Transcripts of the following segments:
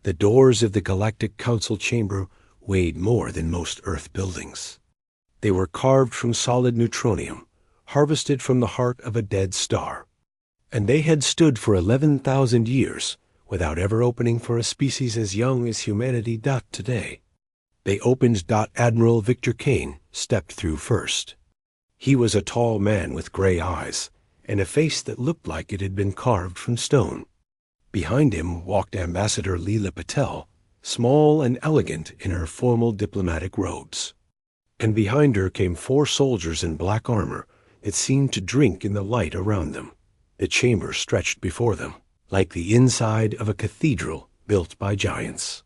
The doors of the Galactic Council chamber weighed more than most Earth buildings. They were carved from solid neutronium, harvested from the heart of a dead star. And they had stood for 11,000 years without ever opening for a species as young as humanity. Today, they opened. Admiral Victor Kane stepped through first. He was a tall man with gray eyes and a face that looked like it had been carved from stone. Behind him walked Ambassador Leela Patel, small and elegant in her formal diplomatic robes. And behind her came 4 soldiers in black armor that seemed to drink in the light around them. The chamber stretched before them, like the inside of a cathedral built by giants.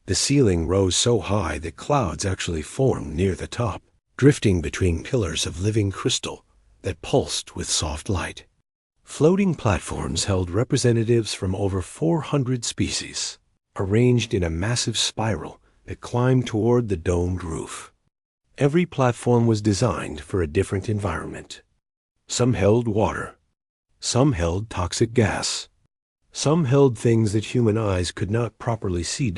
The ceiling rose so high that clouds actually formed near the top, drifting between pillars of living crystal that pulsed with soft light. Floating platforms held representatives from over 400 species, arranged in a massive spiral that climbed toward the domed roof. Every platform was designed for a different environment. Some held water. Some held toxic gas. Some held things that human eyes could not properly see.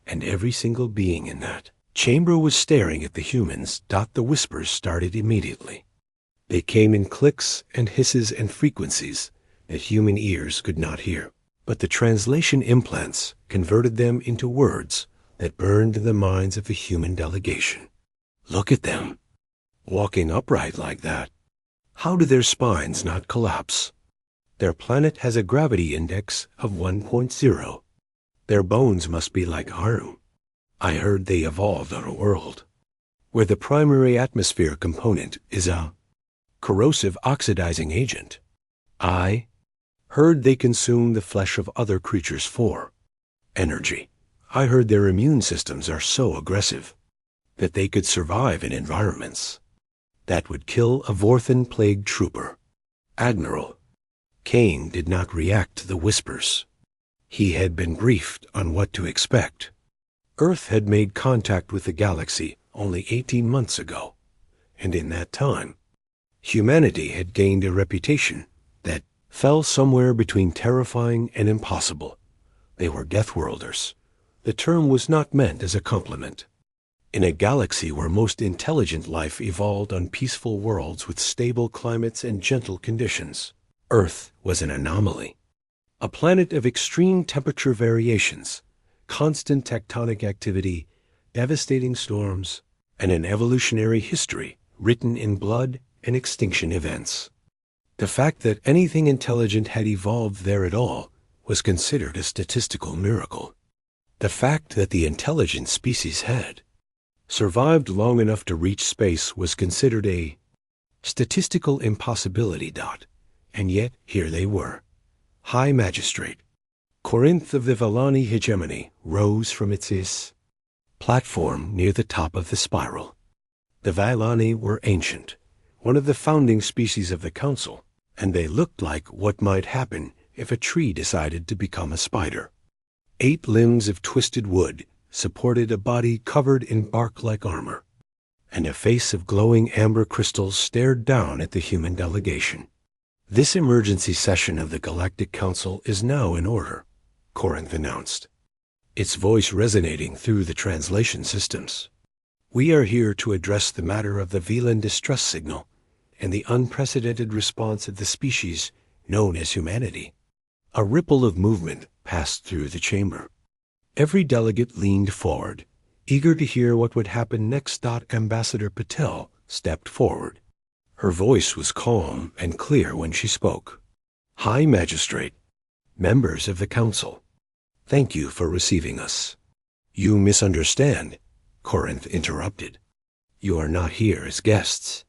And every single being in that chamber was staring at the humans. The whispers started immediately. They came in clicks and hisses and frequencies that human ears could not hear. But the translation implants converted them into words that burned in the minds of the human delegation. Look at them, walking upright like that. How do their spines not collapse? Their planet has a gravity index of 1.0. Their bones must be like iron. I heard they evolved on a world where the primary atmosphere component is a corrosive oxidizing agent. I heard they consume the flesh of other creatures for energy. I heard their immune systems are so aggressive that they could survive in environments that would kill a Vorthan plague trooper. Admiral Kane did not react to the whispers. He had been briefed on what to expect. Earth had made contact with the galaxy only 18 months ago, and in that time, humanity had gained a reputation that fell somewhere between terrifying and impossible. They were Deathworlders. The term was not meant as a compliment. In a galaxy where most intelligent life evolved on peaceful worlds with stable climates and gentle conditions, Earth was an anomaly. A planet of extreme temperature variations, constant tectonic activity, devastating storms, and an evolutionary history written in blood and extinction events. The fact that anything intelligent had evolved there at all was considered a statistical miracle. The fact that the intelligent species had survived long enough to reach space was considered a statistical impossibility. And yet here they were. High Magistrate. Corinth of the Vallani hegemony rose from its platform near the top of the spiral. The Vallani were ancient, one of the founding species of the Council, and they looked like what might happen if a tree decided to become a spider. 8 limbs of twisted wood supported a body covered in bark-like armor, and a face of glowing amber crystals stared down at the human delegation. This emergency session of the Galactic Council is now in order, Corinth announced, its voice resonating through the translation systems. We are here to address the matter of the Velan distress signal and the unprecedented response of the species known as humanity. A ripple of movement passed through the chamber. Every delegate leaned forward, eager to hear what would happen next. Ambassador Patel stepped forward. Her voice was calm and clear when she spoke. High Magistrate, members of the Council, thank you for receiving us. You misunderstand, Corinth interrupted. You are not here as guests.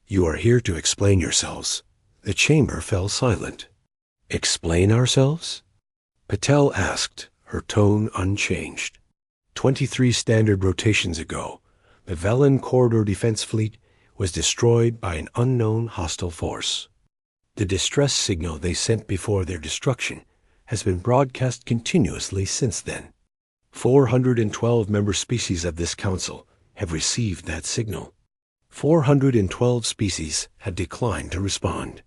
You are here to explain yourselves. The chamber fell silent. Explain ourselves? Patel asked, her tone unchanged. 23 standard rotations ago, the Velan Corridor Defense Fleet was destroyed by an unknown hostile force. The distress signal they sent before their destruction has been broadcast continuously since then. 412 member species of this council have received that signal. 412 species had declined to respond.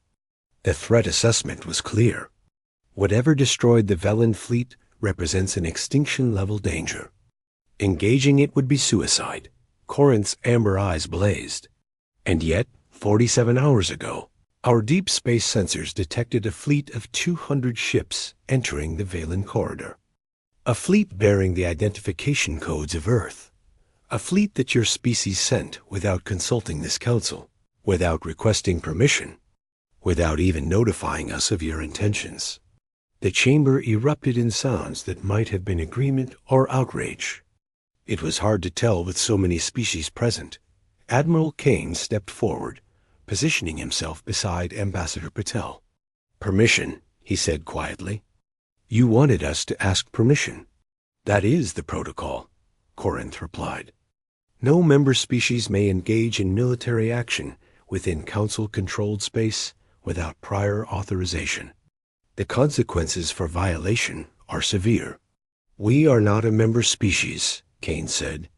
The threat assessment was clear. Whatever destroyed the Velan fleet represents an extinction-level danger. Engaging it would be suicide. Corinth's amber eyes blazed. And yet, 47 hours ago, our deep space sensors detected a fleet of 200 ships entering the Valen corridor. A fleet bearing the identification codes of Earth. A fleet that your species sent without consulting this council, without requesting permission, without even notifying us of your intentions. The chamber erupted in sounds that might have been agreement or outrage. It was hard to tell with so many species present. Admiral Kane stepped forward, positioning himself beside Ambassador Patel. "Permission," he said quietly. "You wanted us to ask permission." "That is the protocol," Corinth replied. "No member species may engage in military action within Council-controlled space without prior authorization. The consequences for violation are severe." "We are not a member species," Kane said.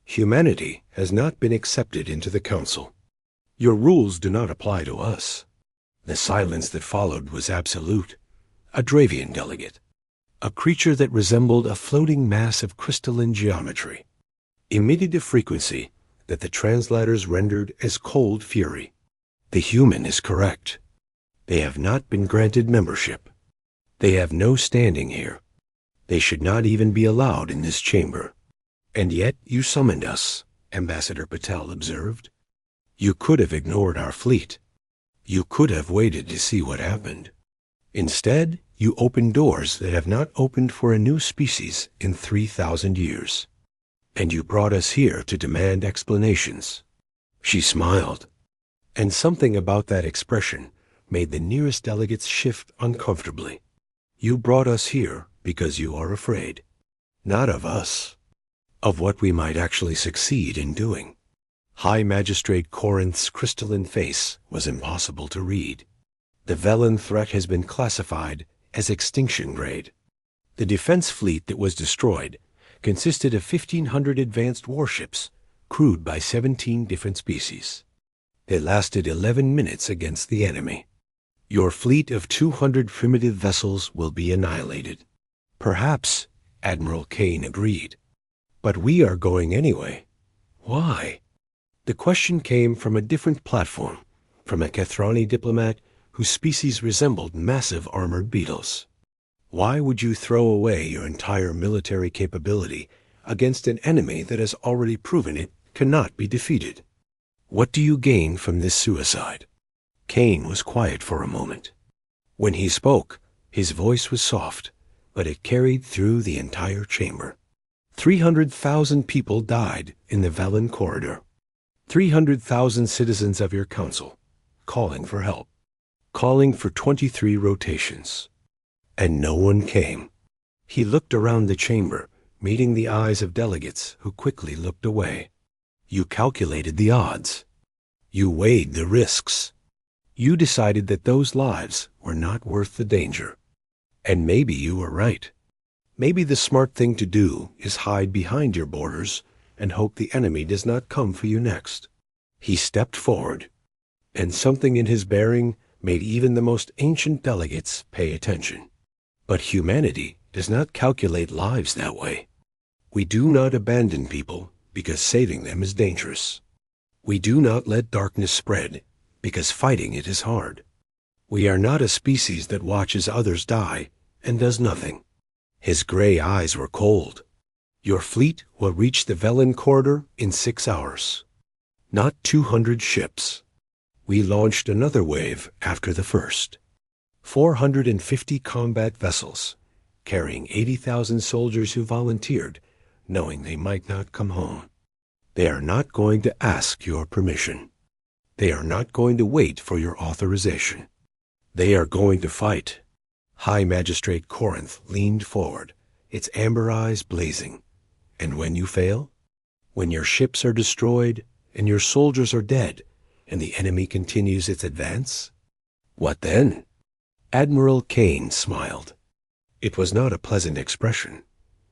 "Humanity has not been accepted into the Council. Your rules do not apply to us." The silence that followed was absolute. A Dravian delegate. A creature that resembled a floating mass of crystalline geometry. Emitted a frequency that the translators rendered as cold fury. The human is correct. They have not been granted membership. They have no standing here. They should not even be allowed in this chamber. "And yet you summoned us," Ambassador Patel observed. "You could have ignored our fleet. You could have waited to see what happened. Instead, you opened doors that have not opened for a new species in 3,000 years. And you brought us here to demand explanations." She smiled, and something about that expression made the nearest delegates shift uncomfortably. "You brought us here because you are afraid. Not of us. Of what we might actually succeed in doing." High Magistrate Corinth's crystalline face was impossible to read. The Velen threat has been classified as extinction grade. The defense fleet that was destroyed consisted of 1,500 advanced warships, crewed by 17 different species. They lasted 11 minutes against the enemy. Your fleet of 200 primitive vessels will be annihilated. "Perhaps," Admiral Kane agreed. "But we are going anyway." "Why?" The question came from a different platform, from a Kathrani diplomat whose species resembled massive armored beetles. "Why would you throw away your entire military capability against an enemy that has already proven it cannot be defeated? What do you gain from this suicide?" Kane was quiet for a moment. When he spoke, his voice was soft, but it carried through the entire chamber. 300,000 people died in the Valen corridor. 300,000 citizens of your council, calling for help, calling for 23 rotations. And no one came. He looked around the chamber, meeting the eyes of delegates who quickly looked away. You calculated the odds. You weighed the risks. You decided that those lives were not worth the danger. And maybe you were right. Maybe the smart thing to do is hide behind your borders and hope the enemy does not come for you next. He stepped forward, and something in his bearing made even the most ancient delegates pay attention. But humanity does not calculate lives that way. We do not abandon people because saving them is dangerous. We do not let darkness spread because fighting it is hard. We are not a species that watches others die and does nothing. His gray eyes were cold. Your fleet will reach the Velen corridor in 6 hours. Not 200 ships. We launched another wave after the first. 450 combat vessels, carrying 80,000 soldiers who volunteered, knowing they might not come home. They are not going to ask your permission. They are not going to wait for your authorization. They are going to fight. High Magistrate Corinth leaned forward, its amber eyes blazing. And when you fail, when your ships are destroyed and your soldiers are dead and the enemy continues its advance, what then? Admiral Kane smiled. It was not a pleasant expression,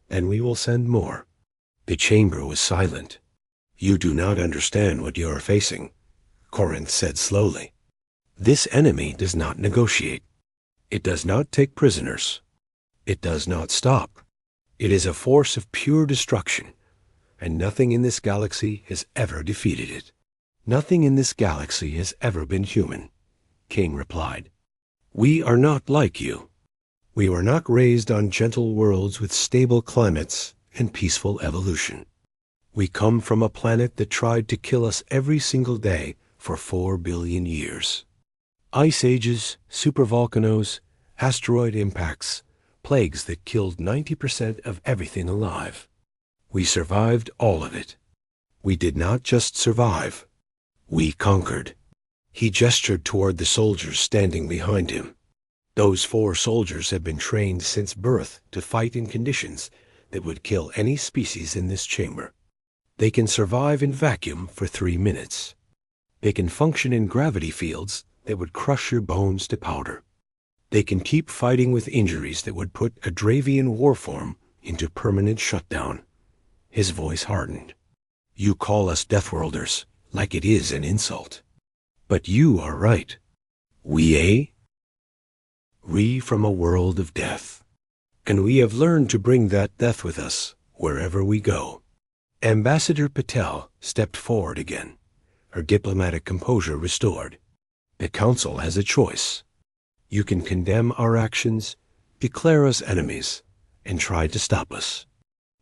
and we will send more. The chamber was silent. You do not understand what you are facing, Corinth said slowly. This enemy does not negotiate. It does not take prisoners. It does not stop. It is a force of pure destruction, and nothing in this galaxy has ever defeated it. Nothing in this galaxy has ever been human, King replied. We are not like you. We were not raised on gentle worlds with stable climates and peaceful evolution. We come from a planet that tried to kill us every single day for 4 billion years. Ice ages, supervolcanoes, asteroid impacts, plagues that killed 90% of everything alive. We survived all of it. We did not just survive. We conquered. He gestured toward the soldiers standing behind him. Those 4 soldiers have been trained since birth to fight in conditions that would kill any species in this chamber. They can survive in vacuum for 3 minutes. They can function in gravity fields that would crush your bones to powder. They can keep fighting with injuries that would put a Dravian warform into permanent shutdown. His voice hardened. You call us Deathworlders, like it is an insult. But you are right. We from a world of death. And we have learned to bring that death with us wherever we go. Ambassador Patel stepped forward again, her diplomatic composure restored. The Council has a choice. You can condemn our actions, declare us enemies, and try to stop us.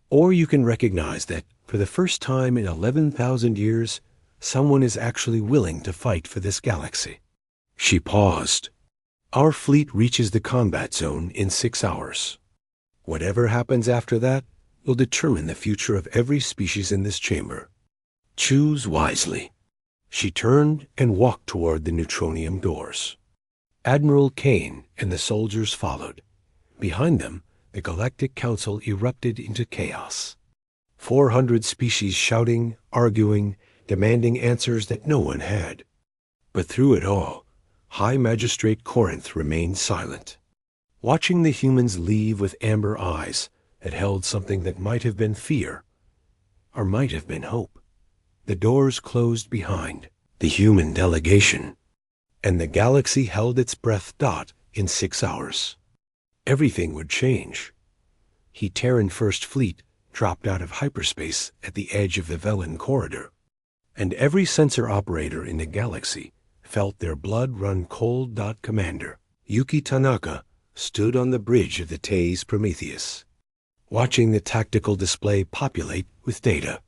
Or you can recognize that, for the first time in 11,000 years, someone is actually willing to fight for this galaxy. She paused. Our fleet reaches the combat zone in 6 hours. Whatever happens after that will determine the future of every species in this chamber. Choose wisely. She turned and walked toward the neutronium doors. Admiral Kane and the soldiers followed. Behind them, the Galactic Council erupted into chaos. 400 species shouting, arguing, demanding answers that no one had. But through it all, High Magistrate Corinth remained silent, watching the humans leave with amber eyes that held something that might have been fear, or might have been hope. The doors closed behind the human delegation, and the galaxy held its breath in 6 hours. Everything would change. Terran First Fleet dropped out of hyperspace at the edge of the Velen corridor, and every sensor operator in the galaxy felt their blood run cold. Commander Yuki Tanaka stood on the bridge of the Taze Prometheus, watching the tactical display populate with data.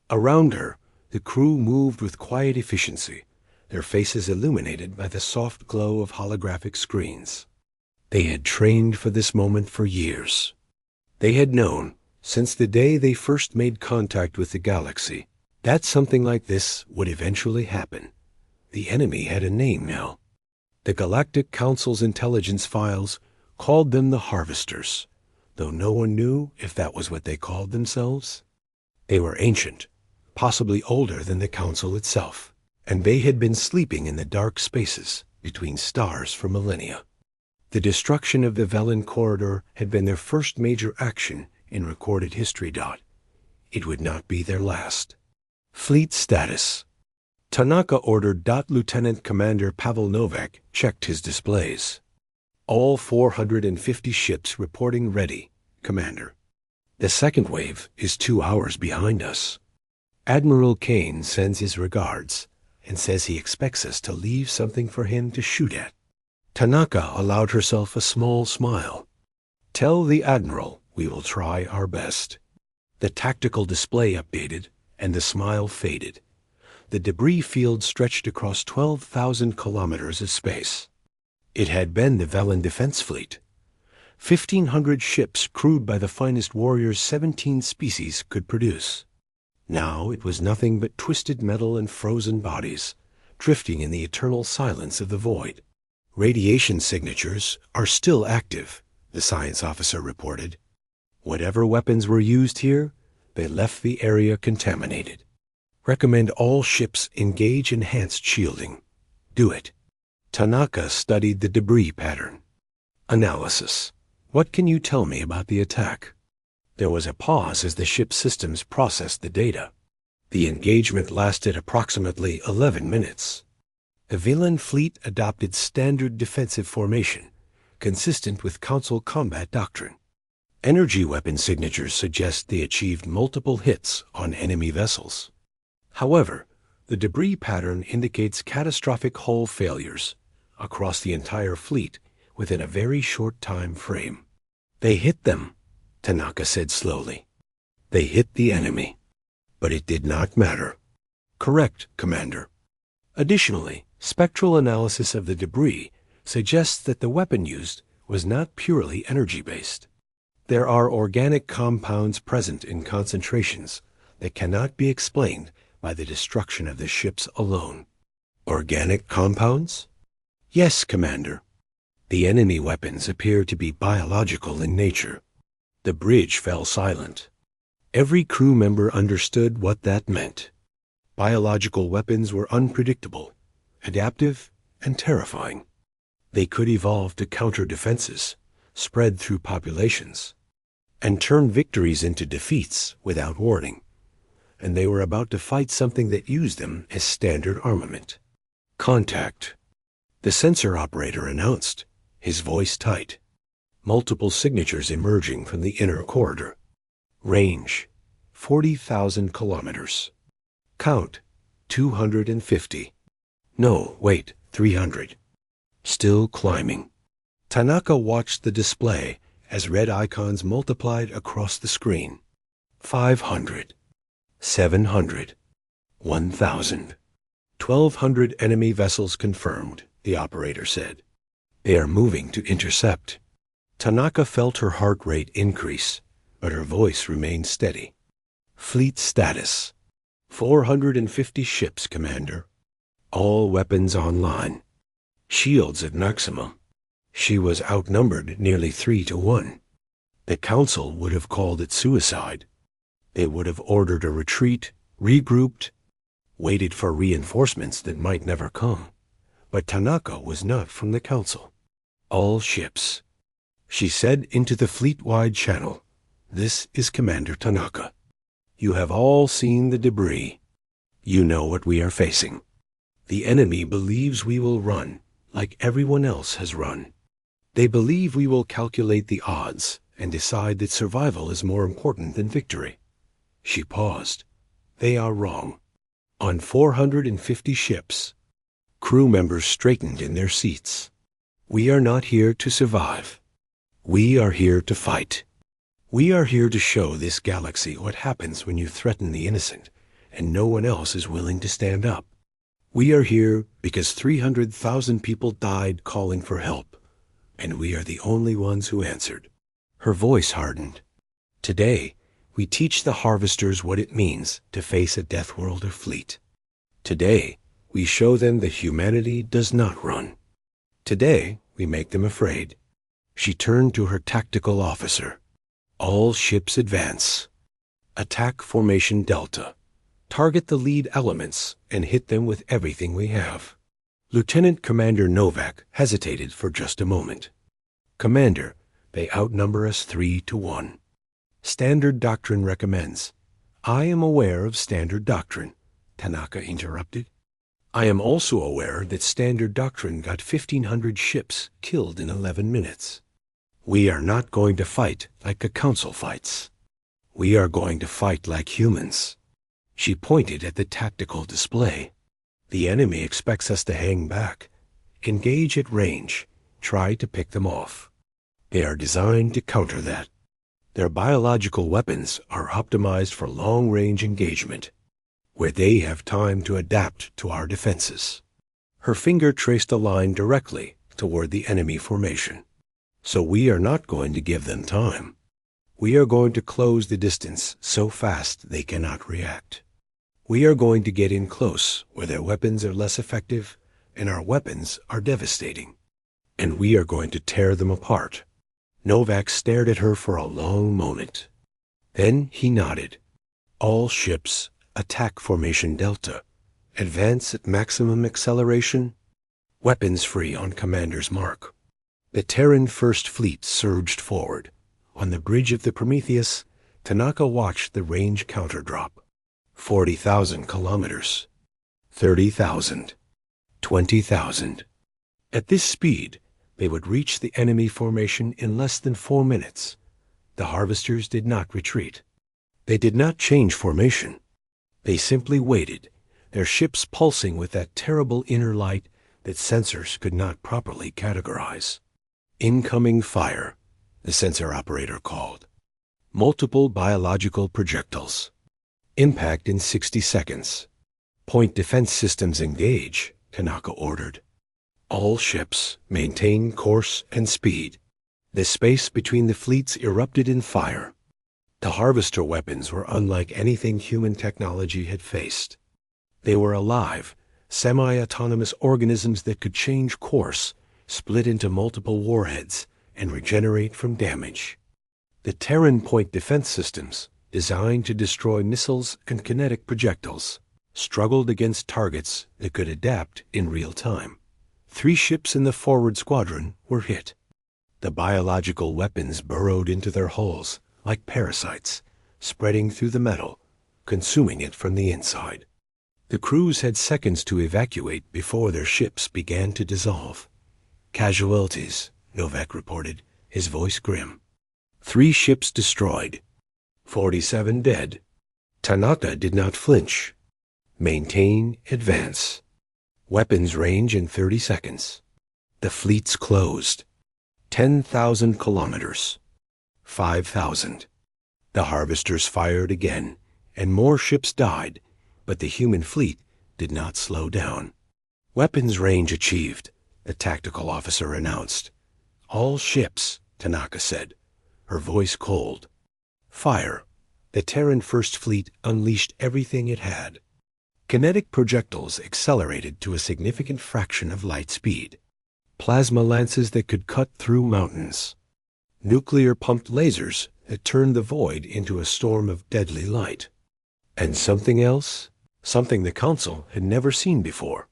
Around her, the crew moved with quiet efficiency, their faces illuminated by the soft glow of holographic screens. They had trained for this moment for years. They had known, since the day they first made contact with the galaxy, that something like this would eventually happen. The enemy had a name now. The Galactic Council's intelligence files called them the Harvesters, though no one knew if that was what they called themselves. They were ancient, possibly older than the Council itself, and they had been sleeping in the dark spaces between stars for millennia. The destruction of the Velen corridor had been their first major action in recorded history. It would not be their last. Fleet status. Tanaka ordered. Lieutenant Commander Pavel Novak checked his displays. All 450 ships reporting ready, Commander. The second wave is 2 hours behind us. Admiral Kane sends his regards and says he expects us to leave something for him to shoot at. Tanaka allowed herself a small smile. Tell the Admiral we will try our best. The tactical display updated, and the smile faded. The debris field stretched across 12,000 kilometers of space. It had been the Velen Defense Fleet. 1,500 ships crewed by the finest warriors 17 species could produce. Now it was nothing but twisted metal and frozen bodies, drifting in the eternal silence of the void. Radiation signatures are still active, the science officer reported. Whatever weapons were used here, they left the area contaminated. Recommend all ships engage enhanced shielding. Do it. Tanaka studied the debris pattern. Analysis. What can you tell me about the attack? There was a pause as the ship's systems processed the data. The engagement lasted approximately 11 minutes. The Velen fleet adopted standard defensive formation, consistent with Council combat doctrine. Energy weapon signatures suggest they achieved multiple hits on enemy vessels. However, the debris pattern indicates catastrophic hull failures across the entire fleet within a very short time frame. They hit them, Tanaka said slowly. They hit the enemy. But it did not matter. Correct, Commander. Additionally, spectral analysis of the debris suggests that the weapon used was not purely energy-based. There are organic compounds present in concentrations that cannot be explained by the destruction of the ships alone. Organic compounds? Yes, Commander. The enemy weapons appear to be biological in nature. The bridge fell silent. Every crew member understood what that meant. Biological weapons were unpredictable, adaptive, and terrifying. They could evolve to counter defenses, spread through populations, and turn victories into defeats without warning. And they were about to fight something that used them as standard armament. Contact. The sensor operator announced, his voice tight. Multiple signatures emerging from the inner corridor. Range, 40,000 kilometers. Count, 250. No, wait, 300. Still climbing. Tanaka watched the display as red icons multiplied across the screen. 500. 700. 1,000. 1,200 enemy vessels confirmed, the operator said. They are moving to intercept. Tanaka felt her heart rate increase, but her voice remained steady. Fleet status. 450 ships, Commander. All weapons online. Shields at maximum. She was outnumbered nearly 3-1. The Council would have called it suicide. They would have ordered a retreat, regrouped, waited for reinforcements that might never come. But Tanaka was not from the Council. All ships. She said into the fleet-wide channel, "This is Commander Tanaka. You have all seen the debris. You know what we are facing. The enemy believes we will run, like everyone else has run. They believe we will calculate the odds and decide that survival is more important than victory." She paused. They are wrong. On 450 ships, crew members straightened in their seats. We are not here to survive. We are here to fight. We are here to show this galaxy what happens when you threaten the innocent and no one else is willing to stand up. We are here because 300,000 people died calling for help, and we are the only ones who answered. Her voice hardened. Today, we teach the harvesters what it means to face a Deathworlder fleet. Today, we show them that humanity does not run. Today, we make them afraid. She turned to her tactical officer. All ships advance. Attack Formation Delta. Target the lead elements and hit them with everything we have. Lieutenant Commander Novak hesitated for just a moment. Commander, they outnumber us 3-1. Standard doctrine recommends. I am aware of standard doctrine, Tanaka interrupted. I am also aware that standard doctrine got 1,500 ships killed in 11 minutes. We are not going to fight like a council fights. We are going to fight like humans. She pointed at the tactical display. The enemy expects us to hang back, engage at range, try to pick them off. They are designed to counter that. Their biological weapons are optimized for long-range engagement, where they have time to adapt to our defenses. Her finger traced a line directly toward the enemy formation. So we are not going to give them time. We are going to close the distance so fast they cannot react. We are going to get in close where their weapons are less effective and our weapons are devastating. And we are going to tear them apart. Novak stared at her for a long moment. Then he nodded. All ships, attack Formation Delta. Advance at maximum acceleration. Weapons free on Commander's mark. The Terran First Fleet surged forward. On the bridge of the Prometheus, Tanaka watched the range counter drop. 40,000 kilometers. 30,000. 20,000. At this speed, They would reach the enemy formation in less than 4 minutes. The harvesters did not retreat. They did not change formation. They simply waited, their ships pulsing with that terrible inner light that sensors could not properly categorize. Incoming fire, the sensor operator called. Multiple biological projectiles. Impact in 60 seconds. Point defense systems engage, Tanaka ordered. All ships maintain course and speed. The space between the fleets erupted in fire. The harvester weapons were unlike anything human technology had faced. They were alive, semi-autonomous organisms that could change course, split into multiple warheads, and regenerate from damage. The Terran point defense systems, designed to destroy missiles and kinetic projectiles, struggled against targets that could adapt in real time. 3 ships in the forward squadron were hit. The biological weapons burrowed into their hulls like parasites, spreading through the metal, consuming it from the inside. The crews had seconds to evacuate before their ships began to dissolve. Casualties, Novak reported, his voice grim. 3 ships destroyed. 47 dead. Tanaka did not flinch. Maintain, advance. Weapons range in 30 seconds. The fleets closed. 10,000 kilometers. 5,000. The harvesters fired again, and more ships died, but the human fleet did not slow down. Weapons range achieved, the tactical officer announced. All ships, Tanaka said, her voice cold. Fire. The Terran First Fleet unleashed everything it had. Kinetic projectiles accelerated to a significant fraction of light speed. Plasma lances that could cut through mountains. Nuclear-pumped lasers that turned the void into a storm of deadly light. And something else? Something the Council had never seen before.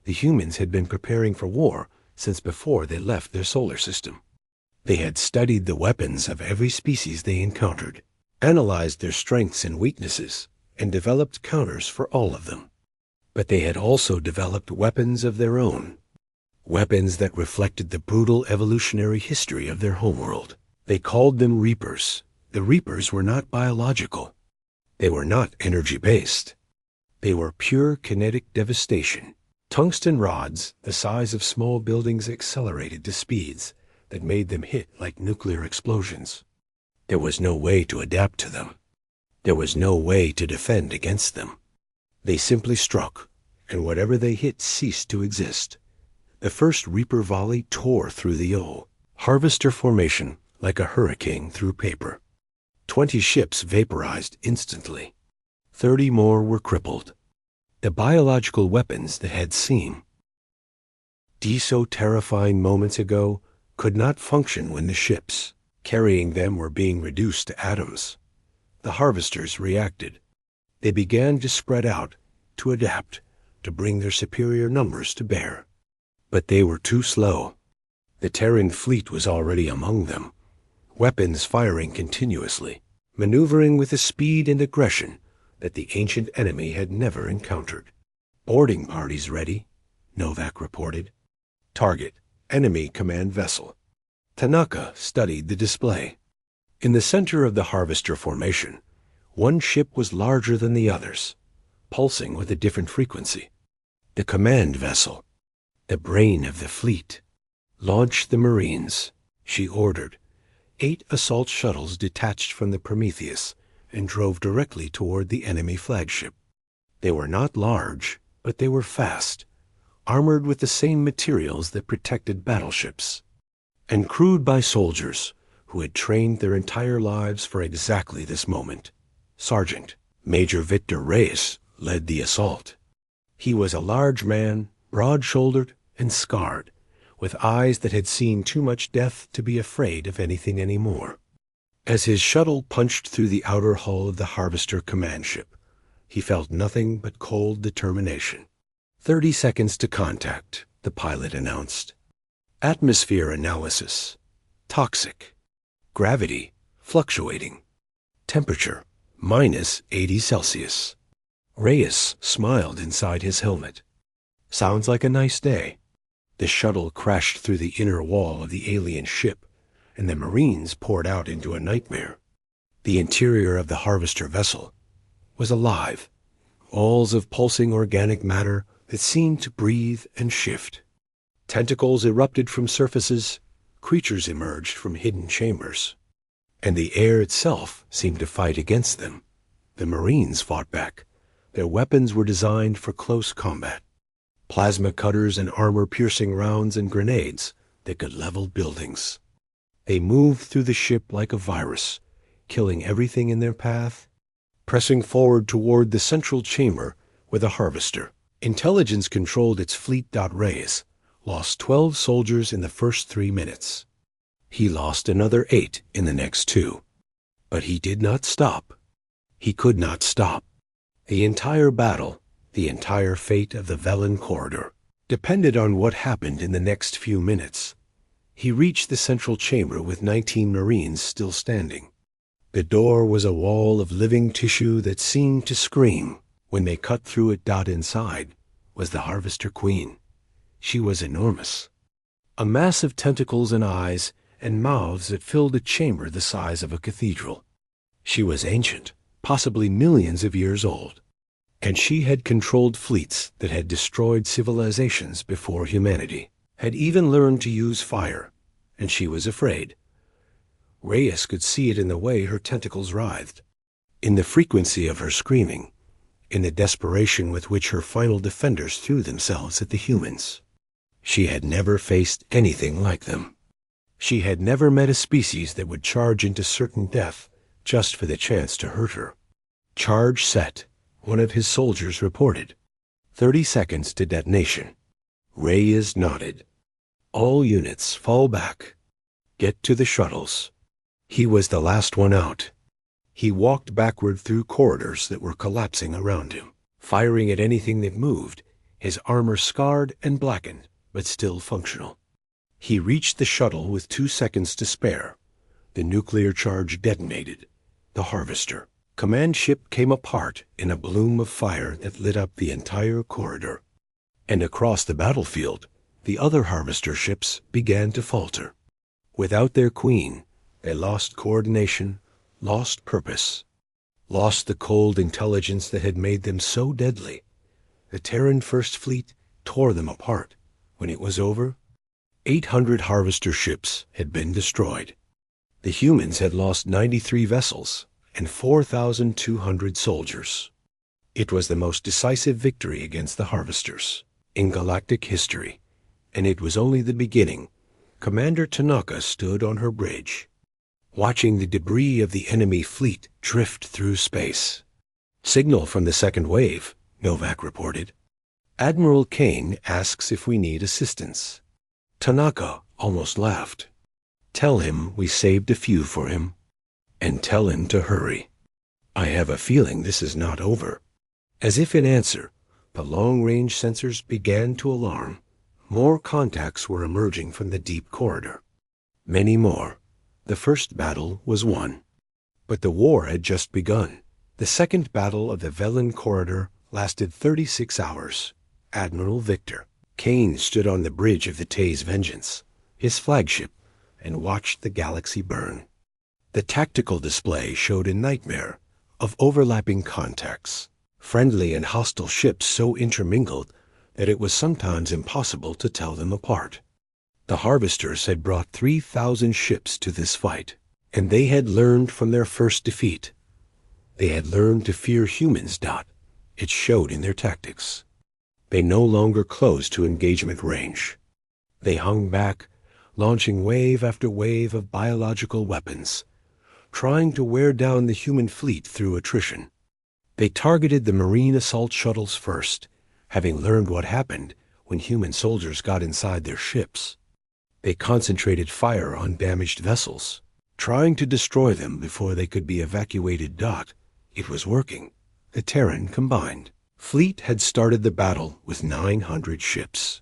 The humans had been preparing for war since before they left their solar system. They had studied the weapons of every species they encountered, analyzed their strengths and weaknesses, and developed counters for all of them. But they had also developed weapons of their own. Weapons that reflected the brutal evolutionary history of their homeworld. They called them Reapers. The Reapers were not biological. They were not energy-based. They were pure kinetic devastation. Tungsten rods the size of small buildings accelerated to speeds that made them hit like nuclear explosions. There was no way to adapt to them. There was no way to defend against them. They simply struck, and whatever they hit ceased to exist. The first Reaper volley tore through the O, harvester formation like a hurricane through paper. 20 ships vaporized instantly. 30 more were crippled. The biological weapons that had seemed so terrifying moments ago could not function when the ships carrying them were being reduced to atoms. The harvesters reacted. They began to spread out, to adapt, to bring their superior numbers to bear. But they were too slow. The Terran fleet was already among them, weapons firing continuously, maneuvering with a speed and aggression that the ancient enemy had never encountered. Boarding parties ready, Novak reported. Target, enemy command vessel. Tanaka studied the display. In the center of the harvester formation, one ship was larger than the others, pulsing with a different frequency. The command vessel, the brain of the fleet. Launch the Marines, she ordered. 8 assault shuttles detached from the Prometheus and drove directly toward the enemy flagship. They were not large, but they were fast, armored with the same materials that protected battleships, and crewed by soldiers who had trained their entire lives for exactly this moment. Sergeant Major Victor Reyes led the assault. He was a large man, broad-shouldered and scarred, with eyes that had seen too much death to be afraid of anything anymore. As his shuttle punched through the outer hull of the Harvester command ship, he felt nothing but cold determination. 30 seconds to contact, the pilot announced. Atmosphere analysis. Toxic. Gravity fluctuating. Temperature -80 Celsius. Reyes smiled inside his helmet. Sounds like a nice day. The shuttle crashed through the inner wall of the alien ship, and the Marines poured out into a nightmare. The interior of the harvester vessel was alive, walls of pulsing organic matter that seemed to breathe and shift. Tentacles erupted from surfaces, creatures emerged from hidden chambers, and the air itself seemed to fight against them. The Marines fought back. Their weapons were designed for close combat. Plasma cutters and armor-piercing rounds and grenades that could level buildings. They moved through the ship like a virus, killing everything in their path, pressing forward toward the central chamber where the harvester, intelligence controlled its fleet. Reyes lost 12 soldiers in the first 3 minutes. He lost another 8 in the next 2. But he did not stop. He could not stop. The entire battle, the entire fate of the Velen corridor, depended on what happened in the next few minutes. He reached the central chamber with 19 Marines still standing. The door was a wall of living tissue that seemed to scream when they cut through it. Inside was the Harvester Queen. She was enormous. A mass of tentacles and eyes and mouths that filled a chamber the size of a cathedral. She was ancient, possibly millions of years old, and she had controlled fleets that had destroyed civilizations before humanity had even learned to use fire, and she was afraid. Reyes could see it in the way her tentacles writhed, in the frequency of her screaming, in the desperation with which her final defenders threw themselves at the humans. She had never faced anything like them. She had never met a species that would charge into certain death just for the chance to hurt her. Charge set, one of his soldiers reported. 30 seconds to detonation. Reyes nodded. All units fall back. Get to the shuttles. He was the last one out. He walked backward through corridors that were collapsing around him, firing at anything that moved, his armor scarred and blackened, but still functional. He reached the shuttle with 2 seconds to spare. The nuclear charge detonated. The harvester. Command ship came apart in a bloom of fire that lit up the entire corridor. And across the battlefield, the other harvester ships began to falter. Without their queen, they lost coordination, lost purpose, lost the cold intelligence that had made them so deadly. The Terran First Fleet tore them apart. When it was over, 800 harvester ships had been destroyed. The humans had lost 93 vessels and 4,200 soldiers. It was the most decisive victory against the harvesters in galactic history, and it was only the beginning. Commander Tanaka stood on her bridge, watching the debris of the enemy fleet drift through space. Signal from the second wave, Novak reported. Admiral Kane asks if we need assistance. Tanaka almost laughed. Tell him we saved a few for him, and tell him to hurry. I have a feeling this is not over. As if in answer, the long-range sensors began to alarm. More contacts were emerging from the deep corridor. Many more. The first battle was won. But the war had just begun. The second battle of the Velen corridor lasted 36 hours. Admiral Victor Kane stood on the bridge of the Tay's Vengeance, his flagship, and watched the galaxy burn. The tactical display showed a nightmare of overlapping contacts, friendly and hostile ships so intermingled that it was sometimes impossible to tell them apart. The harvesters had brought 3,000 ships to this fight, and they had learned from their first defeat. They had learned to fear humans. It showed in their tactics. They no longer closed to engagement range. They hung back, launching wave after wave of biological weapons, trying to wear down the human fleet through attrition. They targeted the Marine assault shuttles first, having learned what happened when human soldiers got inside their ships. They concentrated fire on damaged vessels, trying to destroy them before they could be evacuated. It was working. The Terran combined fleet had started the battle with 900 ships.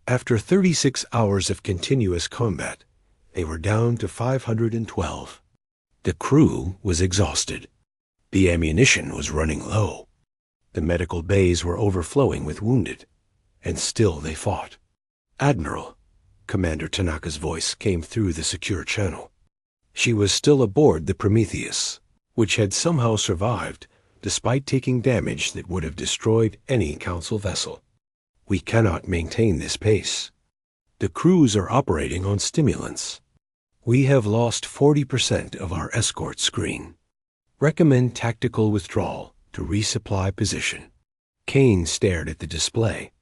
After 36 hours of continuous combat, they were down to 512. The crew was exhausted. The ammunition was running low. The medical bays were overflowing with wounded, and still they fought. "Admiral," Commander Tanaka's voice came through the secure channel. She was still aboard the Prometheus, which had somehow survived despite taking damage that would have destroyed any Council vessel. "We cannot maintain this pace. The crews are operating on stimulants. We have lost 40% of our escort screen. Recommend tactical withdrawal to resupply position." Kane stared at the display.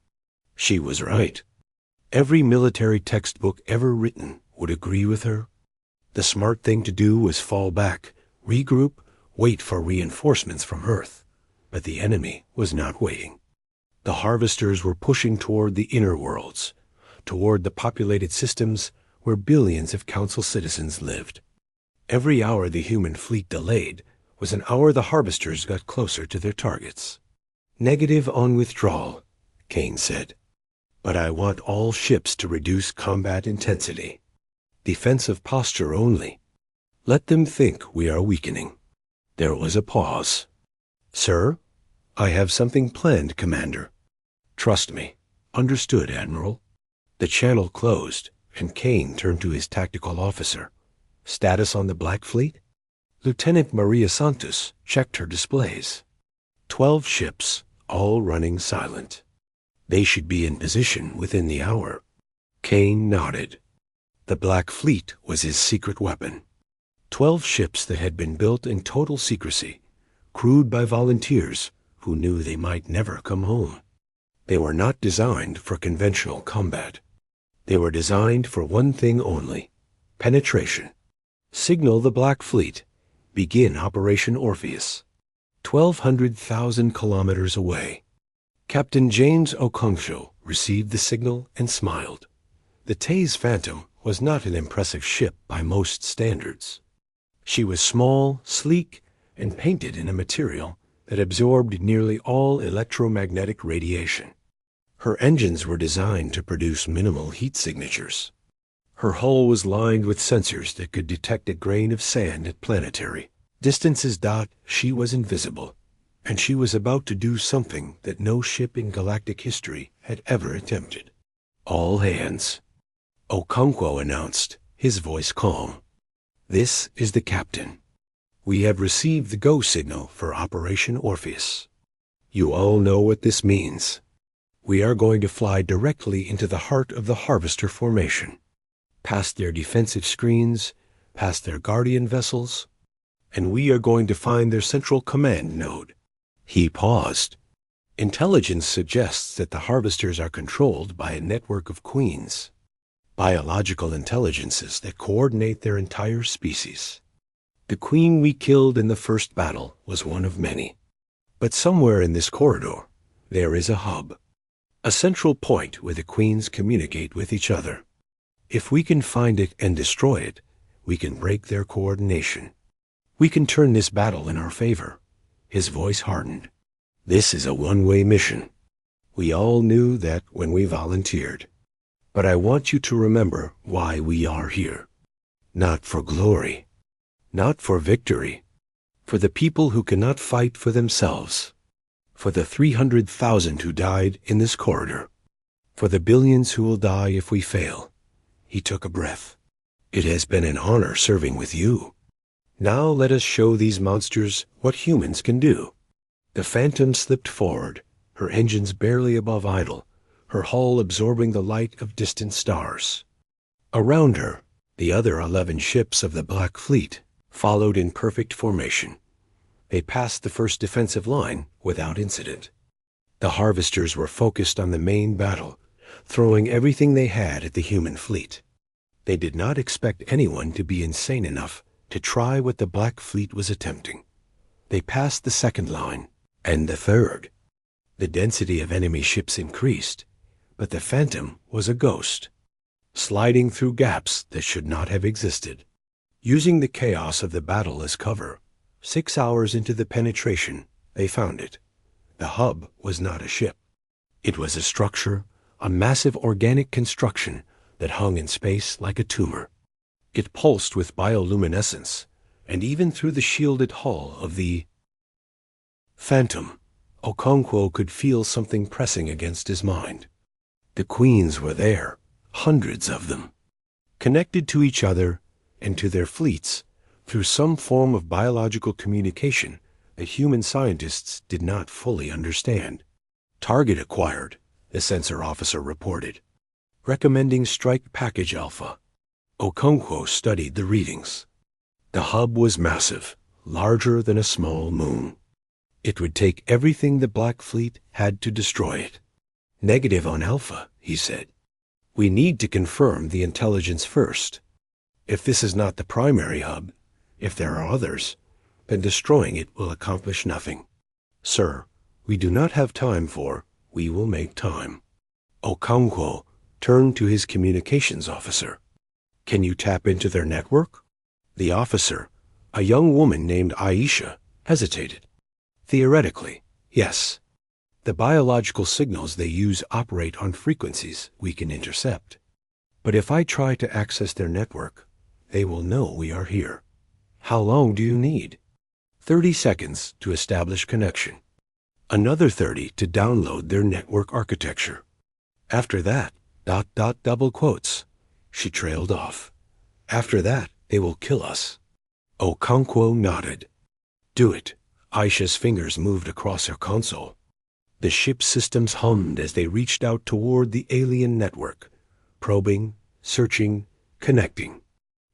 She was right. Every military textbook ever written would agree with her. The smart thing to do was fall back, regroup, wait for reinforcements from Earth. But the enemy was not waiting. The harvesters were pushing toward the inner worlds, toward the populated systems where billions of Council citizens lived. Every hour the human fleet delayed was an hour the harvesters got closer to their targets. "Negative on withdrawal," Kane said. "But I want all ships to reduce combat intensity. Defensive posture only. Let them think we are weakening." There was a pause. "Sir, I have something planned, Commander." "Trust me." "Understood, Admiral." The channel closed, and Kane turned to his tactical officer. "Status on the Black Fleet?" Lieutenant Maria Santos checked her displays. 12 ships, all running silent. They should be in position within the hour. Kane nodded. The Black Fleet was his secret weapon. 12 ships that had been built in total secrecy, crewed by volunteers who knew they might never come home. They were not designed for conventional combat. They were designed for one thing only: penetration. Signal the Black Fleet. Begin Operation Orpheus. 1,200,000 kilometers away. Captain James Okonkwo received the signal and smiled. The Tay's Phantom was not an impressive ship by most standards. She was small, sleek, and painted in a material that absorbed nearly all electromagnetic radiation. Her engines were designed to produce minimal heat signatures. Her hull was lined with sensors that could detect a grain of sand at planetary distances. She was invisible, and she was about to do something that no ship in galactic history had ever attempted. "All hands," Okonkwo announced, his voice calm. "This is the captain. We have received the go signal for Operation Orpheus. You all know what this means. We are going to fly directly into the heart of the Harvester formation, past their defensive screens, past their Guardian vessels, and we are going to find their central command node." He paused. "Intelligence suggests that the Harvesters are controlled by a network of queens, biological intelligences that coordinate their entire species. The queen we killed in the first battle was one of many. But somewhere in this corridor, there is a hub, a central point where the queens communicate with each other. If we can find it and destroy it, we can break their coordination. We can turn this battle in our favor." His voice hardened. "This is a one-way mission. We all knew that when we volunteered. But I want you to remember why we are here. Not for glory, not for victory, for the people who cannot fight for themselves, for the 300,000 who died in this corridor, for the billions who will die if we fail." He took a breath. "It has been an honor serving with you. Now let us show these monsters what humans can do." The Phantom slipped forward, her engines barely above idle, her hull absorbing the light of distant stars. Around her, the other 11 ships of the Black Fleet followed in perfect formation. They passed the first defensive line without incident. The Harvesters were focused on the main battle, throwing everything they had at the human fleet. They did not expect anyone to be insane enough to try what the Black Fleet was attempting. They passed the second line, and the third. The density of enemy ships increased, but the Phantom was a ghost, sliding through gaps that should not have existed. Using the chaos of the battle as cover, 6 hours into the penetration, they found it. The hub was not a ship. It was a structure, a massive organic construction that hung in space like a tumor. It pulsed with bioluminescence, and even through the shielded hull of the Phantom, Okonkwo could feel something pressing against his mind. The queens were there, hundreds of them, connected to each other and to their fleets through some form of biological communication that human scientists did not fully understand. Target acquired, the sensor officer reported, recommending Strike Package Alpha. Okonkwo studied the readings. The hub was massive, larger than a small moon. It would take everything the Black Fleet had to destroy it. Negative on Alpha, he said. We need to confirm the intelligence first. If this is not the primary hub, if there are others, then destroying it will accomplish nothing. Sir, we do not have time for, we will make time. Okonkwo turned to his communications officer. Can you tap into their network? The officer, a young woman named Aisha, hesitated. Theoretically, yes. The biological signals they use operate on frequencies we can intercept. But if I try to access their network, they will know we are here. How long do you need? 30 seconds to establish connection. Another 30 to download their network architecture. After that, ... double quotes. She trailed off. After that, they will kill us. Okonkwo nodded. Do it. Aisha's fingers moved across her console. The ship's systems hummed as they reached out toward the alien network, probing, searching, connecting.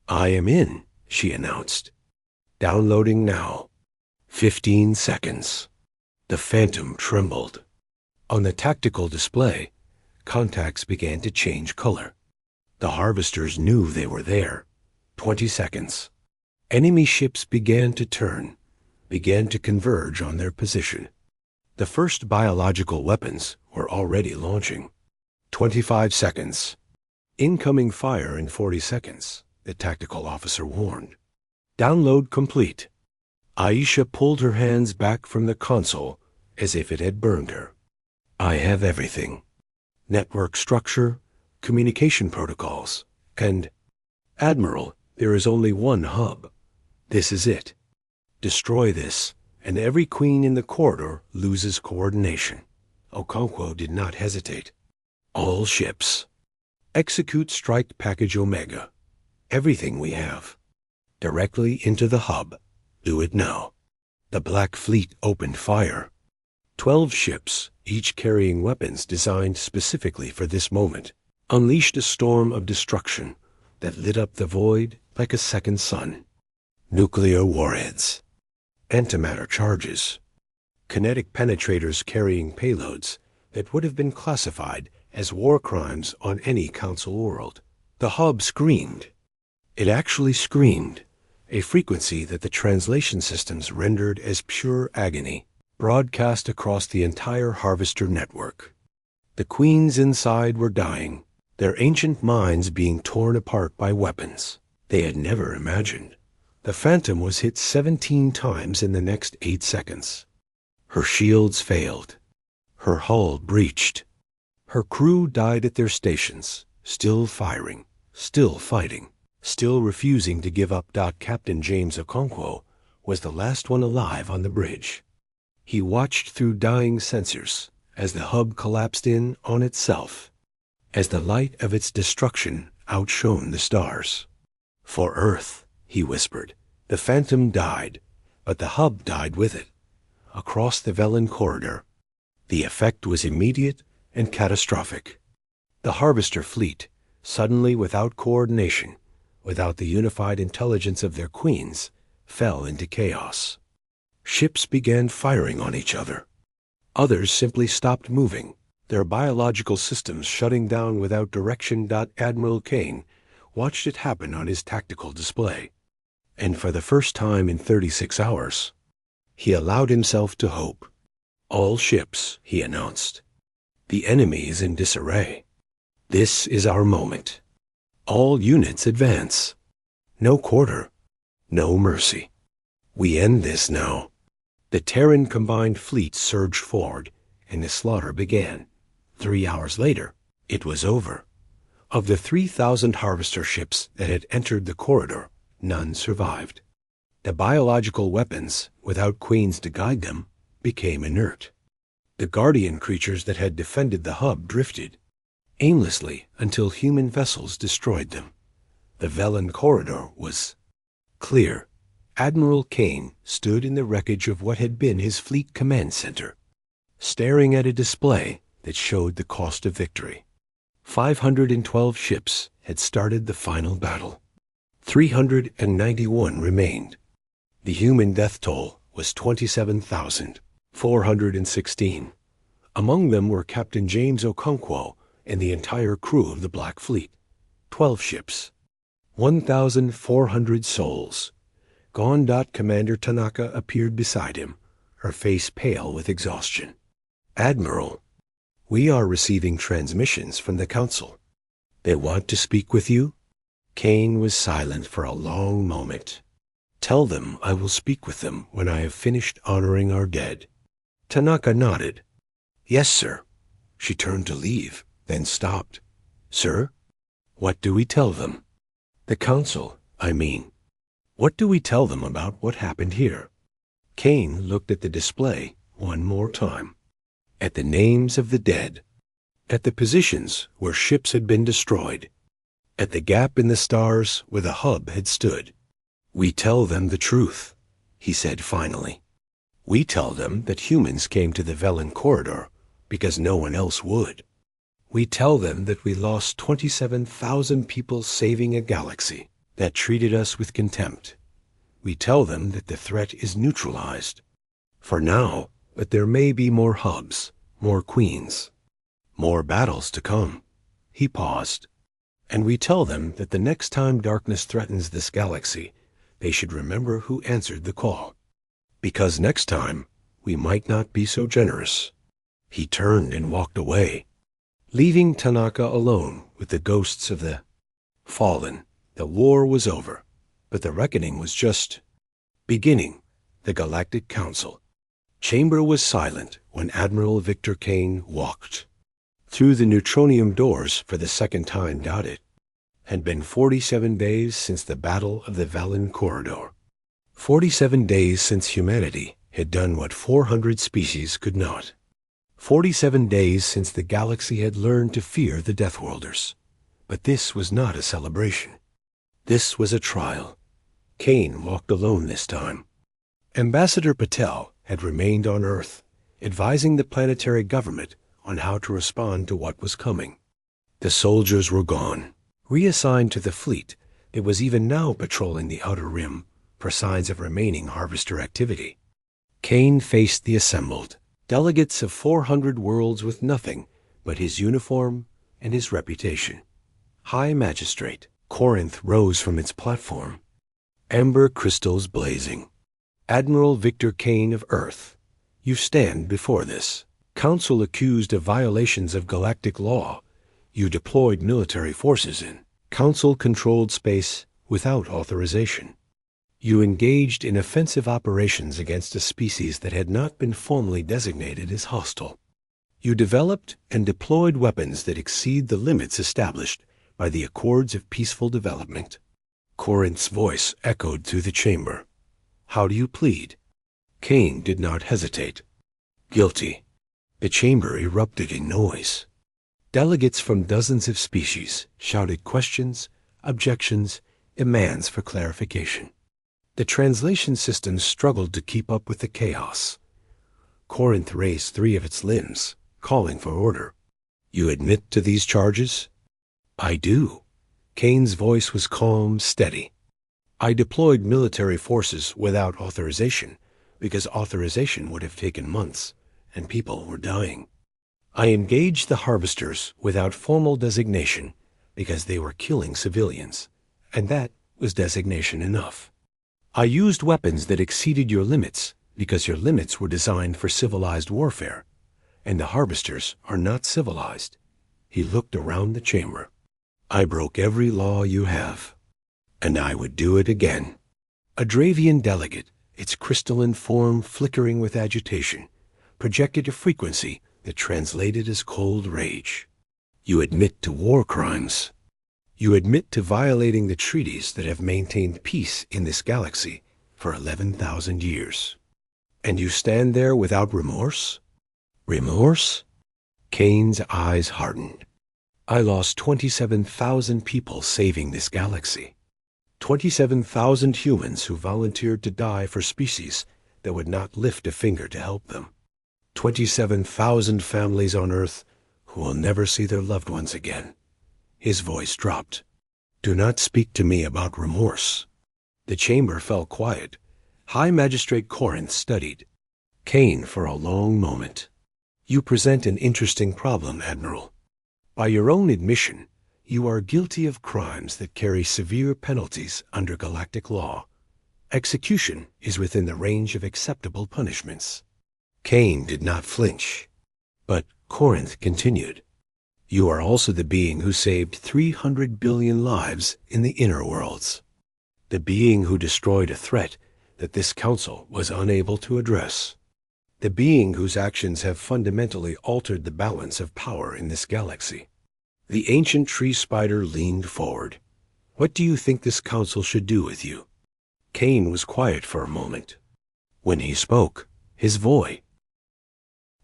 I am in, she announced. Downloading now. 15 seconds. The Phantom trembled. On the tactical display, contacts began to change color. The harvesters knew they were there. 20 seconds. Enemy ships began to turn, began to converge on their position. The first biological weapons were already launching. 25 seconds. Incoming fire in 40 seconds, the tactical officer warned. Download complete. Aisha pulled her hands back from the console as if it had burned her. I have everything. Network structure, communication protocols, and... Admiral, there is only one hub. This is it. Destroy this, and every queen in the corridor loses coordination. Okonkwo did not hesitate. All ships. Execute Strike Package Omega. Everything we have. Directly into the hub. Do it now. The Black Fleet opened fire. 12 ships, each carrying weapons designed specifically for this moment, unleashed a storm of destruction that lit up the void like a second sun. Nuclear warheads. Antimatter charges. Kinetic penetrators carrying payloads that would have been classified as war crimes on any Council world. The hub screamed. It actually screamed, a frequency that the translation systems rendered as pure agony, broadcast across the entire Harvester network. The queens inside were dying, their ancient minds being torn apart by weapons they had never imagined. The Phantom was hit 17 times in the next 8 seconds. Her shields failed. Her hull breached. Her crew died at their stations, still firing, still fighting, still refusing to give up. Captain James Okonkwo was the last one alive on the bridge. He watched through dying sensors as the hub collapsed in on itself, as the light of its destruction outshone the stars. For Earth, he whispered, the Phantom died, but the hub died with it. Across the Velen corridor, the effect was immediate and catastrophic. The Harvester fleet, suddenly without coordination, without the unified intelligence of their queens, fell into chaos. Ships began firing on each other. Others simply stopped moving, their biological systems shutting down without direction. Admiral Kane watched it happen on his tactical display. And for the first time in 36 hours, he allowed himself to hope. All ships, he announced. The enemy is in disarray. This is our moment. All units advance. No quarter. No mercy. We end this now. The Terran combined fleet surged forward, and the slaughter began. 3 hours later, it was over. Of the 3,000 Harvester ships that had entered the corridor, none survived. The biological weapons, without queens to guide them, became inert. The guardian creatures that had defended the hub drifted. aimlessly until human vessels destroyed them. The Velen corridor was clear. Admiral Kane stood in the wreckage of what had been his fleet command center, staring at a display that showed the cost of victory. 512 ships had started the final battle. 391 remained. The human death toll was 27,416. Among them were Captain James Okonkwo and the entire crew of the Black Fleet. 12 ships. 1,400 souls. Gone. Commander Tanaka appeared beside him, her face pale with exhaustion. Admiral, we are receiving transmissions from the Council. They want to speak with you? Kane was silent for a long moment. Tell them I will speak with them when I have finished honoring our dead. Tanaka nodded. Yes, sir. She turned to leave, then stopped. Sir? What do we tell them? The Council, I mean. What do we tell them about what happened here? Kane looked at the display one more time. At the names of the dead. At the positions where ships had been destroyed. At the gap in the stars where the hub had stood. We tell them the truth, he said finally. We tell them that humans came to the Velen corridor because no one else would. We tell them that we lost 27,000 people saving a galaxy that treated us with contempt. We tell them that the threat is neutralized. For now, but there may be more hubs, more queens, more battles to come. He paused. And we tell them that the next time darkness threatens this galaxy, they should remember who answered the call. Because next time, we might not be so generous. He turned and walked away, leaving Tanaka alone with the ghosts of the fallen. The war was over, but the reckoning was just beginning. The Galactic Council. Chamber was silent when Admiral Victor Kane walked through the neutronium doors for the second time. It had been 47 days since the Battle of the Velen Corridor. 47 days since humanity had done what 400 species could not. 47 days since the galaxy had learned to fear the Deathworlders. But this was not a celebration. This was a trial. Kane walked alone this time. Ambassador Patel had remained on Earth, advising the planetary government on how to respond to what was coming. The soldiers were gone. Reassigned to the fleet, it was even now patrolling the outer rim for signs of remaining harvester activity. Kane faced the assembled delegates of 400 worlds with nothing but his uniform and his reputation. High Magistrate, Corinth rose from its platform, amber crystals blazing. Admiral Victor Kane of Earth, you stand before this Council accused of violations of galactic law. You deployed military forces in Council-controlled space without authorization. You engaged in offensive operations against a species that had not been formally designated as hostile. You developed and deployed weapons that exceed the limits established by the Accords of Peaceful Development. Corinth's voice echoed through the chamber. How do you plead? Kane did not hesitate. Guilty. The chamber erupted in noise. Delegates from dozens of species shouted questions, objections, demands for clarification. The translation system struggled to keep up with the chaos. Corinth raised 3 of its limbs, calling for order. You admit to these charges? I do. Kane's voice was calm, steady. I deployed military forces without authorization because authorization would have taken months, and people were dying. I engaged the harvesters without formal designation because they were killing civilians, and that was designation enough. I used weapons that exceeded your limits because your limits were designed for civilized warfare, and the harvesters are not civilized. He looked around the chamber. I broke every law you have, and I would do it again. A Dravian delegate, its crystalline form flickering with agitation, projected a frequency that translated as cold rage. You admit to war crimes. You admit to violating the treaties that have maintained peace in this galaxy for 11,000 years. And you stand there without remorse? Remorse? Kane's eyes hardened. I lost 27,000 people saving this galaxy. 27,000 humans who volunteered to die for species that would not lift a finger to help them. 27,000 families on Earth who will never see their loved ones again. His voice dropped. Do not speak to me about remorse. The chamber fell quiet. High Magistrate Corinth studied Kane for a long moment. You present an interesting problem, Admiral. By your own admission, you are guilty of crimes that carry severe penalties under galactic law. Execution is within the range of acceptable punishments. Kane did not flinch. But Corinth continued. You are also the being who saved 300 billion lives in the inner worlds. The being who destroyed a threat that this council was unable to address. The being whose actions have fundamentally altered the balance of power in this galaxy. The ancient tree spider leaned forward. What do you think this council should do with you? Kane was quiet for a moment. When he spoke, his voice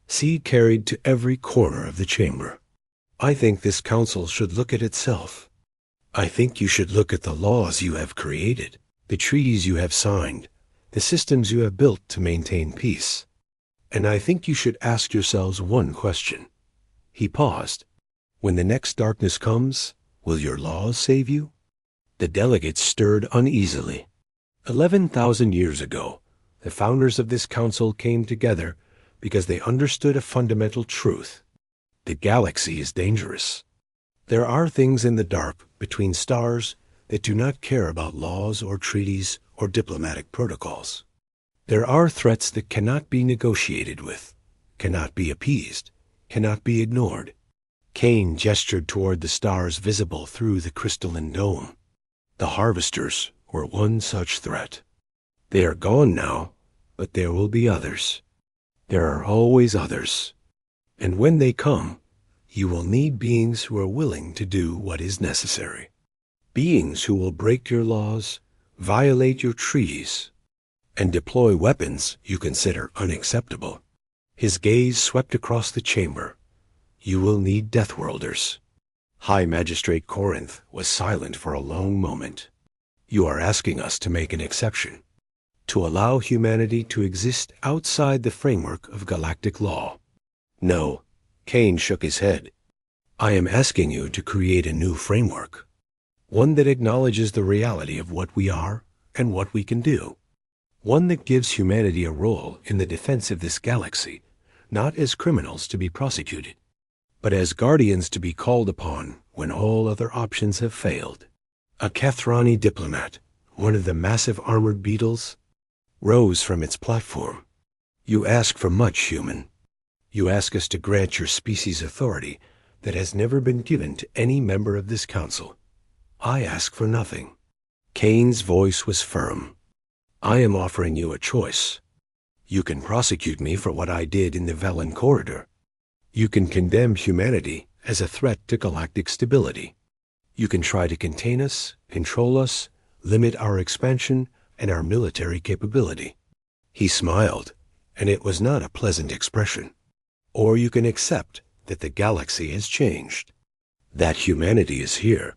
seed carried to every corner of the chamber. I think this council should look at itself. I think you should look at the laws you have created, the treaties you have signed, the systems you have built to maintain peace. And I think you should ask yourselves one question. He paused. When the next darkness comes, will your laws save you? The delegates stirred uneasily. 11,000 years ago, the founders of this council came together because they understood a fundamental truth. The galaxy is dangerous. There are things in the dark between stars that do not care about laws or treaties or diplomatic protocols. There are threats that cannot be negotiated with, cannot be appeased, cannot be ignored. Kane gestured toward the stars visible through the crystalline dome. The harvesters were one such threat. They are gone now, but there will be others. There are always others. And when they come, you will need beings who are willing to do what is necessary. Beings who will break your laws, violate your treaties, and deploy weapons you consider unacceptable. His gaze swept across the chamber. You will need Deathworlders. High Magistrate Corinth was silent for a long moment. You are asking us to make an exception, to allow humanity to exist outside the framework of galactic law. No, Kane shook his head. I am asking you to create a new framework, one that acknowledges the reality of what we are and what we can do, one that gives humanity a role in the defense of this galaxy, not as criminals to be prosecuted, but as guardians to be called upon when all other options have failed. A Kethrani diplomat, one of the massive armored beetles, rose from its platform. You ask for much, human. You ask us to grant your species authority that has never been given to any member of this council. I ask for nothing. Kane's voice was firm. I am offering you a choice. You can prosecute me for what I did in the Velen corridor. You can condemn humanity as a threat to galactic stability. You can try to contain us, control us, limit our expansion and our military capability. He smiled, and it was not a pleasant expression. Or you can accept that the galaxy has changed, that humanity is here,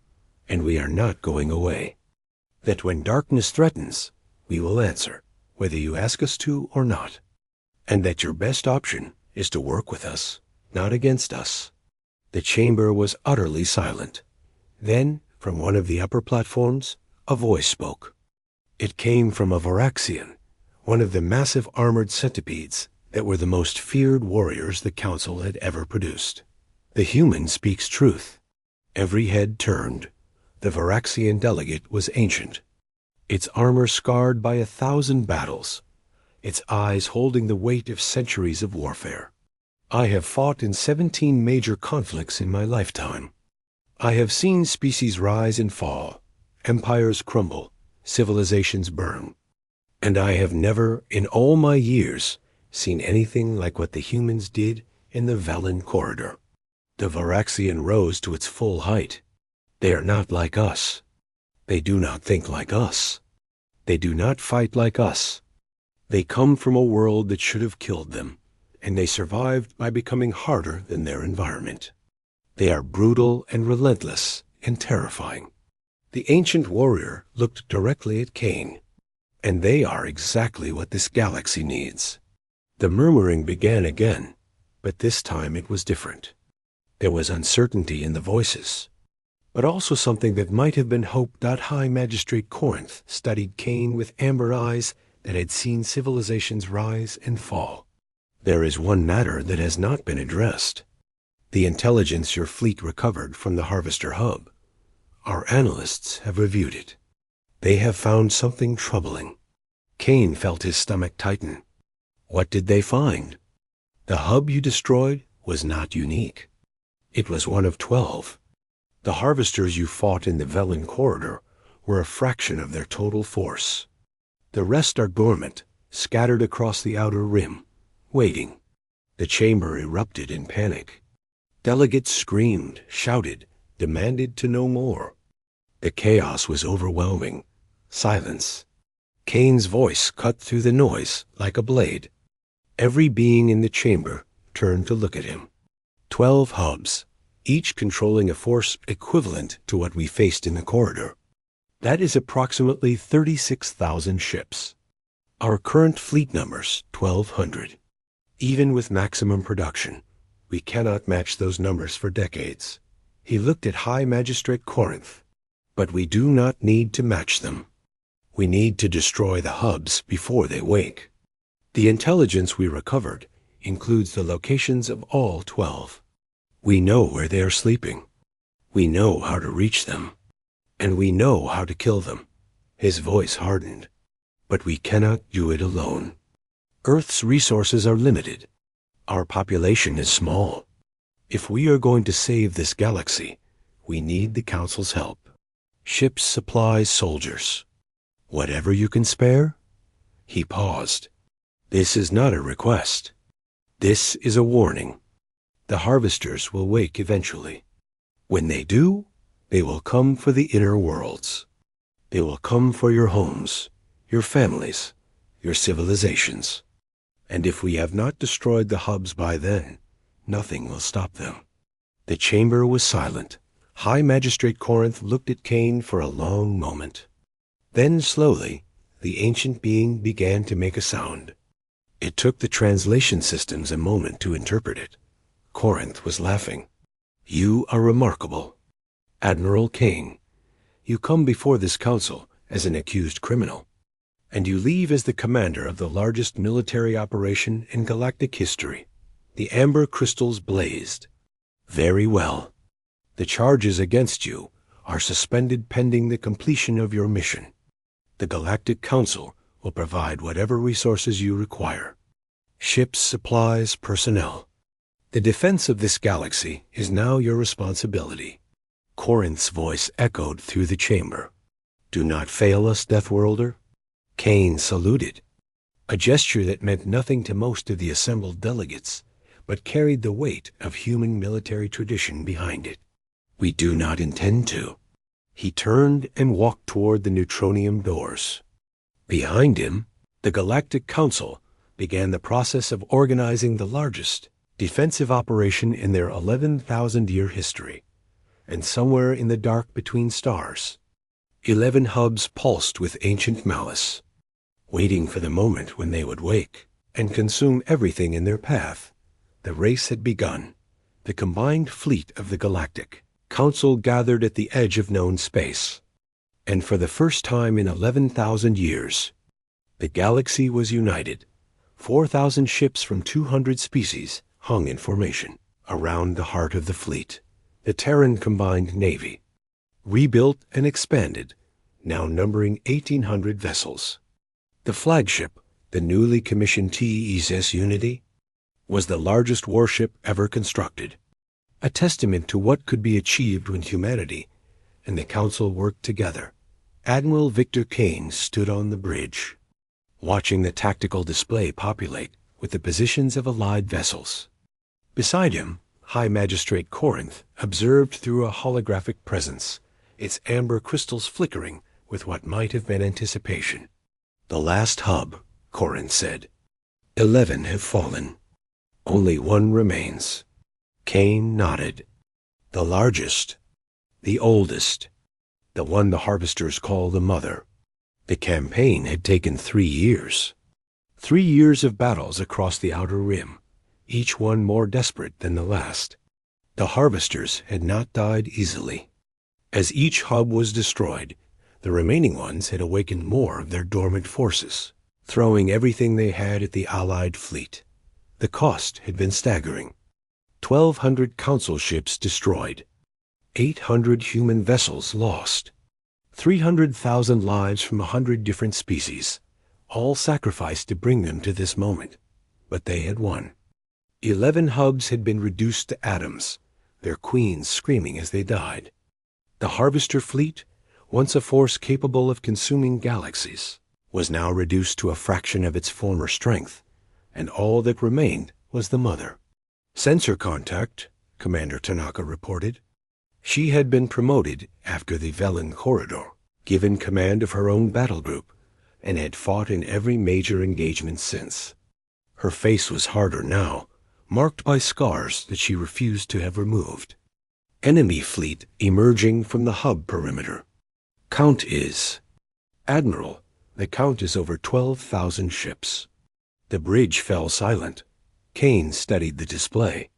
and we are not going away, that when darkness threatens, we will answer, whether you ask us to or not, and that your best option is to work with us, not against us. The chamber was utterly silent. Then, from one of the upper platforms, a voice spoke. It came from a Varaxian, one of the massive armored centipedes that were the most feared warriors the council had ever produced. The human speaks truth. Every head turned. The Varaxian delegate was ancient, its armor scarred by 1,000 battles, its eyes holding the weight of centuries of warfare. I have fought in 17 major conflicts in my lifetime. I have seen species rise and fall, empires crumble, civilizations burn. And I have never, in all my years, seen anything like what the humans did in the Velen corridor. The Varaxian rose to its full height. They are not like us. They do not think like us. They do not fight like us. They come from a world that should have killed them, and they survived by becoming harder than their environment. They are brutal and relentless and terrifying. The ancient warrior looked directly at Kane, and they are exactly what this galaxy needs. The murmuring began again, but this time it was different. There was uncertainty in the voices, but also something that might have been hope. High Magistrate Corinth studied Kane with amber eyes that had seen civilizations rise and fall. There is one matter that has not been addressed. The intelligence your fleet recovered from the Harvester Hub. Our analysts have reviewed it. They have found something troubling. Kane felt his stomach tighten. What did they find? The hub you destroyed was not unique. It was one of 12. The harvesters you fought in the Velen corridor were a fraction of their total force. The rest are dormant, scattered across the outer rim, waiting. The chamber erupted in panic. Delegates screamed, shouted, demanded to know more. The chaos was overwhelming. Silence. Kane's voice cut through the noise like a blade. Every being in the chamber turned to look at him. 12 hubs, each controlling a force equivalent to what we faced in the corridor. That is approximately 36,000 ships. Our current fleet number's 1,200. Even with maximum production, we cannot match those numbers for decades. He looked at High Magistrate Corinth. But we do not need to match them. We need to destroy the hubs before they wake. The intelligence we recovered includes the locations of all 12. We know where they are sleeping. We know how to reach them. And we know how to kill them. His voice hardened. But we cannot do it alone. Earth's resources are limited. Our population is small. If we are going to save this galaxy, we need the Council's help. Ships, supplies, soldiers. Whatever you can spare? He paused. This is not a request. This is a warning. The harvesters will wake eventually. When they do, they will come for the inner worlds. They will come for your homes, your families, your civilizations. And if we have not destroyed the hubs by then, nothing will stop them. The chamber was silent. High Magistrate Corinth looked at Kane for a long moment. Then slowly, the ancient being began to make a sound. It took the translation systems a moment to interpret it. Corinth was laughing. You are remarkable. Admiral Kane, you come before this council as an accused criminal, and you leave as the commander of the largest military operation in galactic history. The amber crystals blazed. Very well. The charges against you are suspended pending the completion of your mission. The Galactic Council will provide whatever resources you require. Ships, supplies, personnel. The defense of this galaxy is now your responsibility. Corinth's voice echoed through the chamber. Do not fail us, Deathworlder. Kane saluted, a gesture that meant nothing to most of the assembled delegates, but carried the weight of human military tradition behind it. We do not intend to. He turned and walked toward the neutronium doors. Behind him, the Galactic Council began the process of organizing the largest defensive operation in their 11,000-year history. And somewhere in the dark between stars, 11 hubs pulsed with ancient malice, waiting for the moment when they would wake and consume everything in their path. The race had begun. The combined fleet of the Galactic Council gathered at the edge of known space. And for the first time in 11,000 years, the galaxy was united. 4,000 ships from 200 species hung in formation around the heart of the fleet. The Terran Combined Navy, rebuilt and expanded, now numbering 1,800 vessels. The flagship, the newly commissioned TESS Unity, was the largest warship ever constructed, a testament to what could be achieved when humanity and the Council worked together. Admiral Victor Kane stood on the bridge, watching the tactical display populate with the positions of allied vessels. Beside him, High Magistrate Corinth observed through a holographic presence, its amber crystals flickering with what might have been anticipation. The last hub, Corinth said. 11 have fallen. Only one remains. Kane nodded. The largest, the oldest, the one the harvesters call the Mother. The campaign had taken 3 years. 3 years of battles across the outer rim, each one more desperate than the last. The harvesters had not died easily. As each hub was destroyed, the remaining ones had awakened more of their dormant forces, throwing everything they had at the Allied fleet. The cost had been staggering. 1,200 council ships destroyed, 800 human vessels lost, 300,000 lives from 100 different species, all sacrificed to bring them to this moment. But they had won. 11 hubs had been reduced to atoms, their queens screaming as they died. The harvester fleet, once a force capable of consuming galaxies, was now reduced to a fraction of its former strength, and all that remained was the Mother. Sensor contact, Commander Tanaka reported. She had been promoted after the Velen corridor, given command of her own battle group, and had fought in every major engagement since. Her face was harder now, marked by scars that she refused to have removed. Enemy fleet emerging from the hub perimeter. Count is. Admiral, the count is over 12,000 ships. The bridge fell silent. Kane studied the display.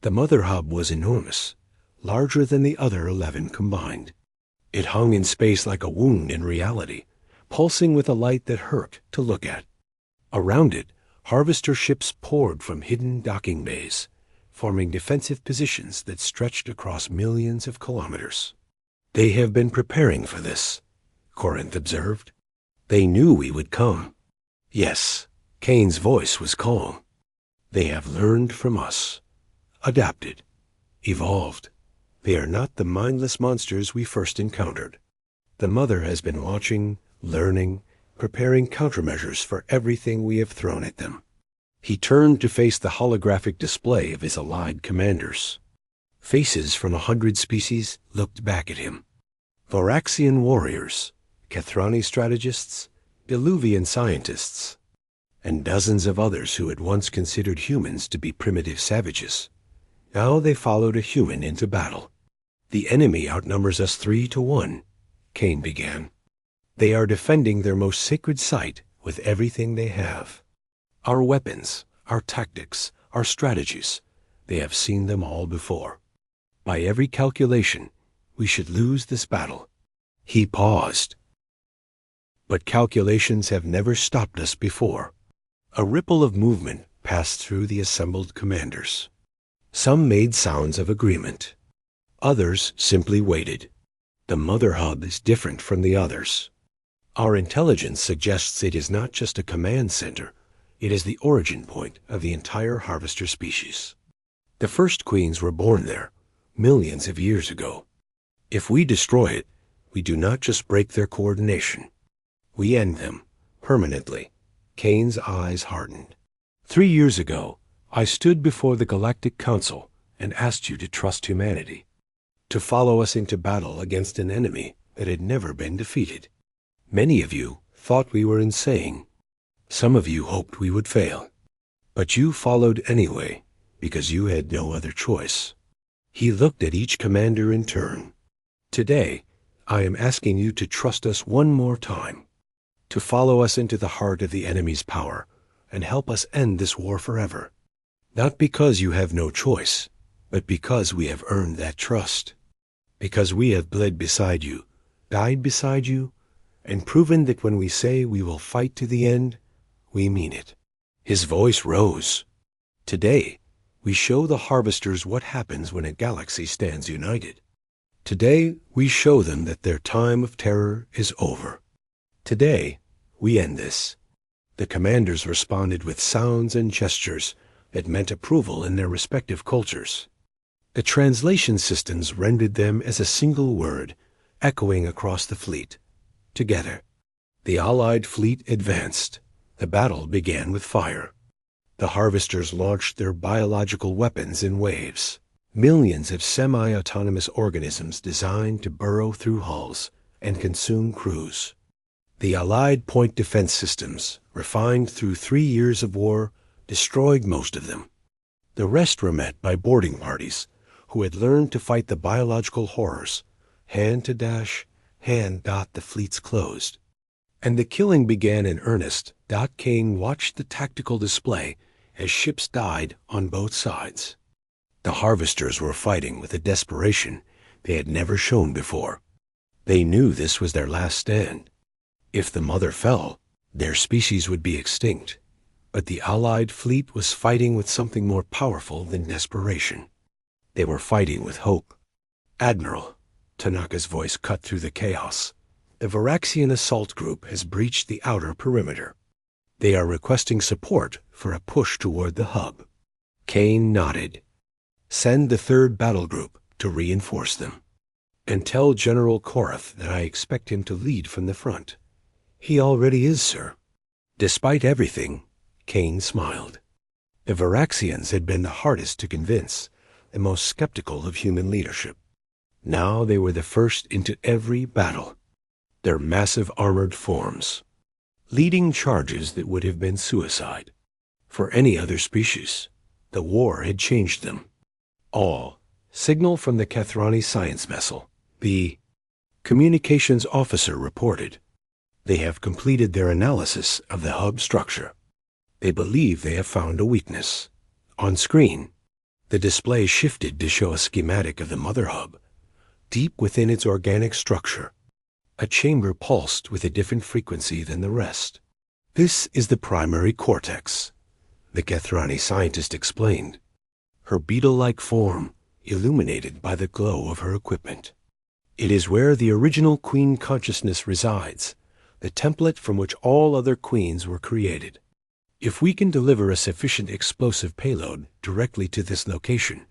The Mother hub was enormous, larger than the other 11 combined. It hung in space like a wound in reality, pulsing with a light that hurt to look at. Around it, harvester ships poured from hidden docking bays, forming defensive positions that stretched across millions of kilometers. They have been preparing for this, Corinth observed. They knew we would come. Yes, Kane's voice was calm. They have learned from us, adapted, evolved. They are not the mindless monsters we first encountered. The Mother has been watching, learning, preparing countermeasures for everything we have thrown at them. He turned to face the holographic display of his allied commanders. Faces from 100 species looked back at him. Voraxian warriors, Kethrani strategists, Diluvian scientists, and dozens of others who had once considered humans to be primitive savages. Now they followed a human into battle. The enemy outnumbers us 3-1, Kane began. They are defending their most sacred site with everything they have. Our weapons, our tactics, our strategies, they have seen them all before. By every calculation, we should lose this battle. He paused. But calculations have never stopped us before. A ripple of movement passed through the assembled commanders. Some made sounds of agreement. Others simply waited. The Mother hub is different from the others. Our intelligence suggests it is not just a command center. It is the origin point of the entire harvester species. The first queens were born there, millions of years ago. If we destroy it, we do not just break their coordination. We end them, permanently. Kane's eyes hardened. 3 years ago, I stood before the Galactic Council and asked you to trust humanity, to follow us into battle against an enemy that had never been defeated. Many of you thought we were insane. Some of you hoped we would fail. But you followed anyway, because you had no other choice. He looked at each commander in turn. Today, I am asking you to trust us one more time, to follow us into the heart of the enemy's power and help us end this war forever. Not because you have no choice, but because we have earned that trust. Because we have bled beside you, died beside you, and proven that when we say we will fight to the end, we mean it. His voice rose. Today, we show the harvesters what happens when a galaxy stands united. Today, we show them that their time of terror is over. Today, we end this. The commanders responded with sounds and gestures that meant approval in their respective cultures. The translation systems rendered them as a single word, echoing across the fleet. Together. The Allied fleet advanced. The battle began with fire. The harvesters launched their biological weapons in waves. Millions of semi-autonomous organisms designed to burrow through hulls and consume crews. The Allied point defense systems, refined through 3 years of war, destroyed most of them. The rest were met by boarding parties, who had learned to fight the biological horrors, hand to dash, hand. The fleets closed, and the killing began in earnest. Kane watched the tactical display as ships died on both sides. The harvesters were fighting with a desperation they had never shown before. They knew this was their last stand. If the mother fell, their species would be extinct. But the Allied fleet was fighting with something more powerful than desperation. They were fighting with hope. "Admiral," Tanaka's voice cut through the chaos, "the Varaxian assault group has breached the outer perimeter. They are requesting support for a push toward the hub." Kane nodded. "Send the 3rd battle group to reinforce them. And tell General Korath that I expect him to lead from the front." "He already is, sir." Despite everything, Kane smiled. The Varaxians had been the hardest to convince, the most skeptical of human leadership. Now they were the first into every battle. Their massive armored forms, leading charges that would have been suicide. For any other species, the war had changed them. All. Signal from the Kethrani science vessel. The communications officer reported. They have completed their analysis of the hub structure. They believe they have found a weakness. On screen, the display shifted to show a schematic of the mother hub. Deep within its organic structure, a chamber pulsed with a different frequency than the rest. "This is the primary cortex," the Kethrani scientist explained, her beetle-like form illuminated by the glow of her equipment. "It is where the original queen consciousness resides, the template from which all other queens were created. If we can deliver a sufficient explosive payload directly to this location,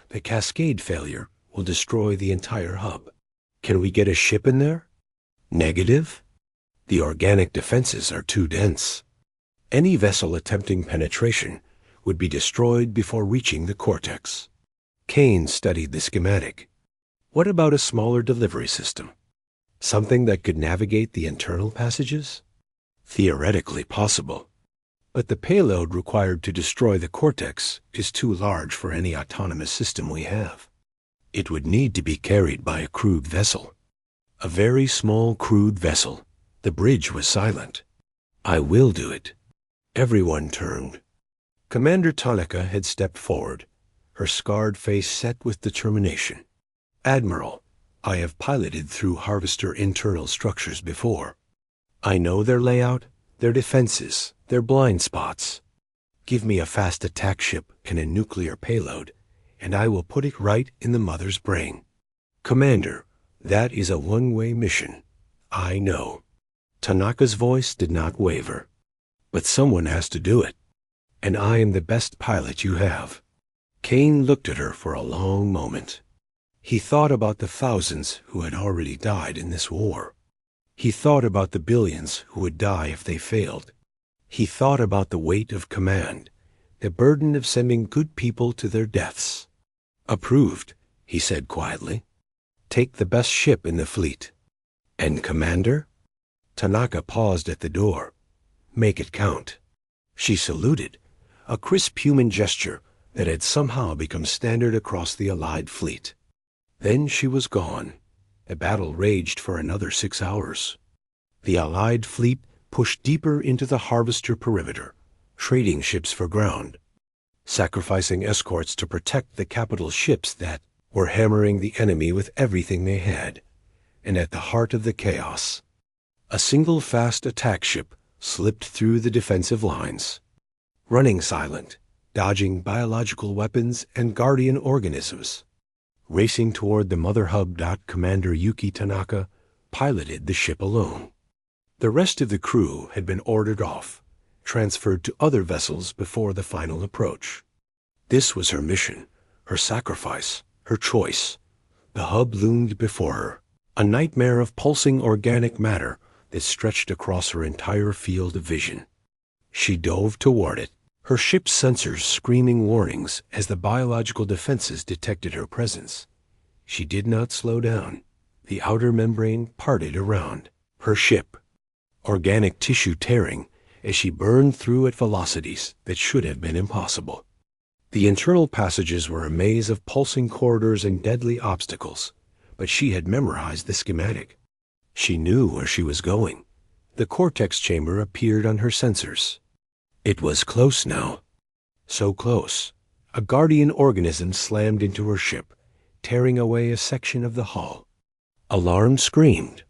the cascade failure will destroy the entire hub. Can we get a ship in there?" "Negative. The organic defenses are too dense. Any vessel attempting penetration would be destroyed before reaching the cortex." Kane studied the schematic. "What about a smaller delivery system? Something that could navigate the internal passages?" "Theoretically possible. But the payload required to destroy the cortex is too large for any autonomous system we have. It would need to be carried by a crewed vessel. A very small crewed vessel." The bridge was silent. "I will do it." Everyone turned. Commander Tanaka had stepped forward, her scarred face set with determination. "Admiral, I have piloted through Harvester internal structures before. I know their layout, their defenses, their blind spots. Give me a fast attack ship and a nuclear payload, and I will put it right in the mother's brain." "Commander, that is a one-way mission. I know." Tanaka's voice did not waver. "But someone has to do it, and I am the best pilot you have." Kane looked at her for a long moment. He thought about the thousands who had already died in this war. He thought about the billions who would die if they failed. He thought about the weight of command, the burden of sending good people to their deaths. "Approved," he said quietly. "Take the best ship in the fleet." "And Commander?" Tanaka paused at the door. "Make it count." She saluted, a crisp human gesture that had somehow become standard across the Allied fleet. Then she was gone. A battle raged for another 6 hours. The Allied fleet pushed deeper into the Harvester perimeter, trading ships for ground, sacrificing escorts to protect the capital ships that were hammering the enemy with everything they had. And at the heart of the chaos, a single fast attack ship slipped through the defensive lines, running silent, dodging biological weapons and guardian organisms. Racing toward the mother hub. Commander Yuki Tanaka piloted the ship alone. The rest of the crew had been ordered off, transferred to other vessels before the final approach. This was her mission, her sacrifice, her choice. The hub loomed before her, a nightmare of pulsing organic matter that stretched across her entire field of vision. She dove toward it, her ship's sensors screaming warnings as the biological defenses detected her presence. She did not slow down. The outer membrane parted around her ship, organic tissue tearing as she burned through at velocities that should have been impossible. The internal passages were a maze of pulsing corridors and deadly obstacles, but she had memorized the schematic. She knew where she was going. The cortex chamber appeared on her sensors. It was close now. So close. A guardian organism slammed into her ship, tearing away a section of the hull. Alarm screamed.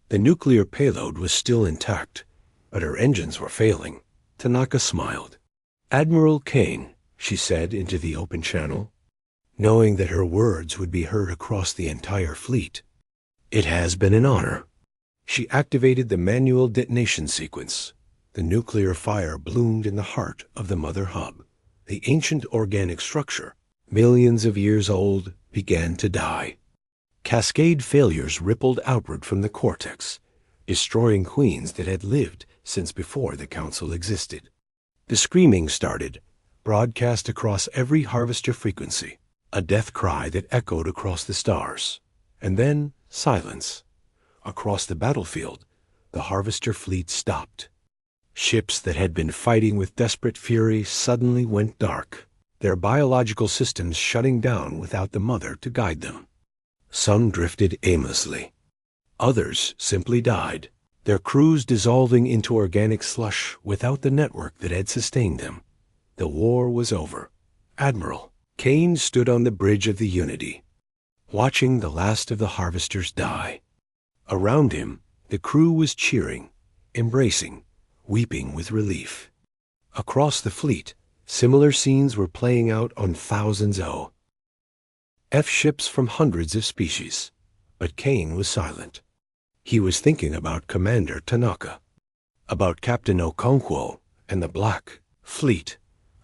The nuclear payload was still intact, but her engines were failing. Tanaka smiled. "Admiral Kane," she said into the open channel, knowing that her words would be heard across the entire fleet. "It has been an honor." She activated the manual detonation sequence. The nuclear fire bloomed in the heart of the mother hub. The ancient organic structure, millions of years old, began to die. Cascade failures rippled outward from the cortex, destroying queens that had lived since before the council existed. The screaming started, broadcast across every harvester frequency, a death cry that echoed across the stars. And then silence. Across the battlefield, the harvester fleet stopped. Ships that had been fighting with desperate fury suddenly went dark, their biological systems shutting down without the mother to guide them. Some drifted aimlessly. Others simply died, their crews dissolving into organic slush without the network that had sustained them. The war was over. Admiral Kane stood on the bridge of the Unity, watching the last of the harvesters die. Around him, the crew was cheering, embracing, weeping with relief. Across the fleet, similar scenes were playing out on thousands of ships from hundreds of species. But Kane was silent. He was thinking about Commander Tanaka, about Captain Okonkwo and the Black Fleet,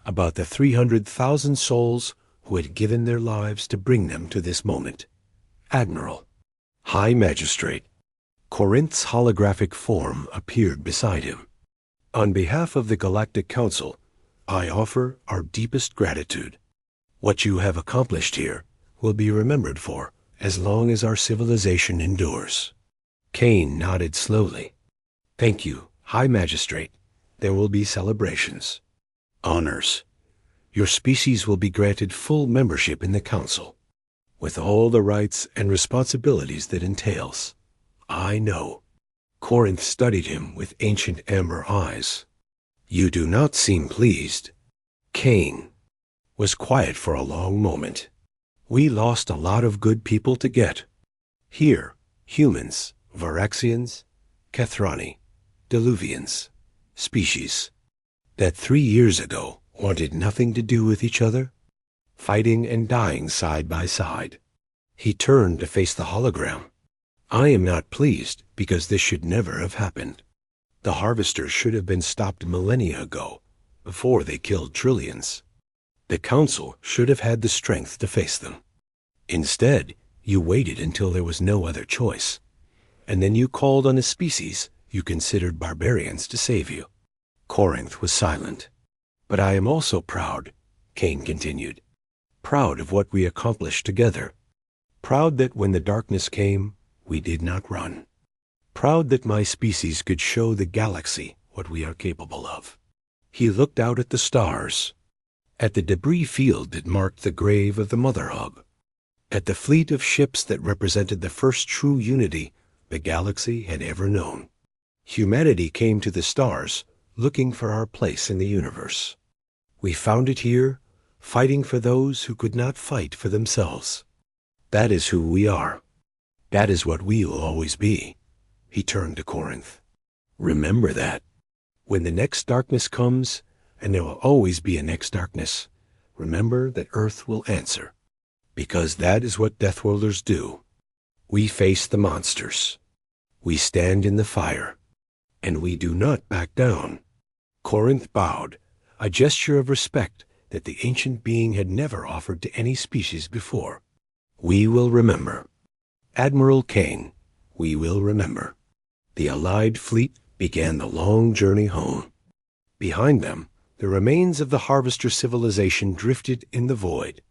about the 300,000 souls who had given their lives to bring them to this moment. "Admiral, High Magistrate." Corinth's holographic form appeared beside him. "On behalf of the Galactic Council, I offer our deepest gratitude. What you have accomplished here will be remembered for as long as our civilization endures." Kane nodded slowly. "Thank you, High Magistrate. There will be celebrations. Honors. Your species will be granted full membership in the Council, with all the rights and responsibilities that entails. I know." Corinth studied him with ancient amber eyes. "You do not seem pleased." Kane was quiet for a long moment. "We lost a lot of good people to get. Here, humans, Varaxians, Kethrani, Diluvians, species that 3 years ago wanted nothing to do with each other, fighting and dying side by side." He turned to face the hologram. "I am not pleased because this should never have happened. The harvesters should have been stopped millennia ago, before they killed trillions. The Council should have had the strength to face them. Instead, you waited until there was no other choice, and then you called on a species you considered barbarians to save you." Corinth was silent. "But I am also proud," Kane continued. "Proud of what we accomplished together. Proud that when the darkness came, we did not run. Proud that my species could show the galaxy what we are capable of." He looked out at the stars, at the debris field that marked the grave of the Mother Hub, at the fleet of ships that represented the first true unity the galaxy had ever known. Humanity came to the stars looking for our place in the universe. We found it here, fighting for those who could not fight for themselves. That is who we are. That is what we will always be." He turned to Corinth. "Remember that. When the next darkness comes, and there will always be a next darkness, remember that Earth will answer. Because that is what Deathworlders do. We face the monsters. We stand in the fire. And we do not back down." Corinth bowed, a gesture of respect that the ancient being had never offered to any species before. "We will remember. Admiral Kane, we will remember." The Allied fleet began the long journey home. Behind them, the remains of the Harvester civilization drifted in the void,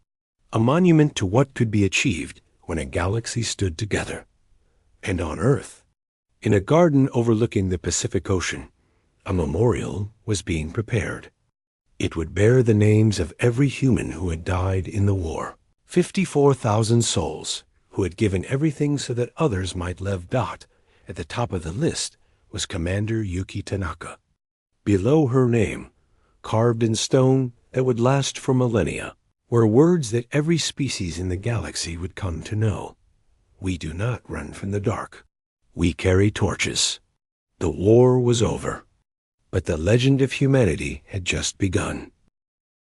a monument to what could be achieved when a galaxy stood together. And on Earth, in a garden overlooking the Pacific Ocean, a memorial was being prepared. It would bear the names of every human who had died in the war. 54,000 souls who had given everything so that others might live. At the top of the list was Commander Yuki Tanaka. Below her name, carved in stone that would last for millennia, were words that every species in the galaxy would come to know. We do not run from the dark. We carry torches. The war was over, but the legend of humanity had just begun.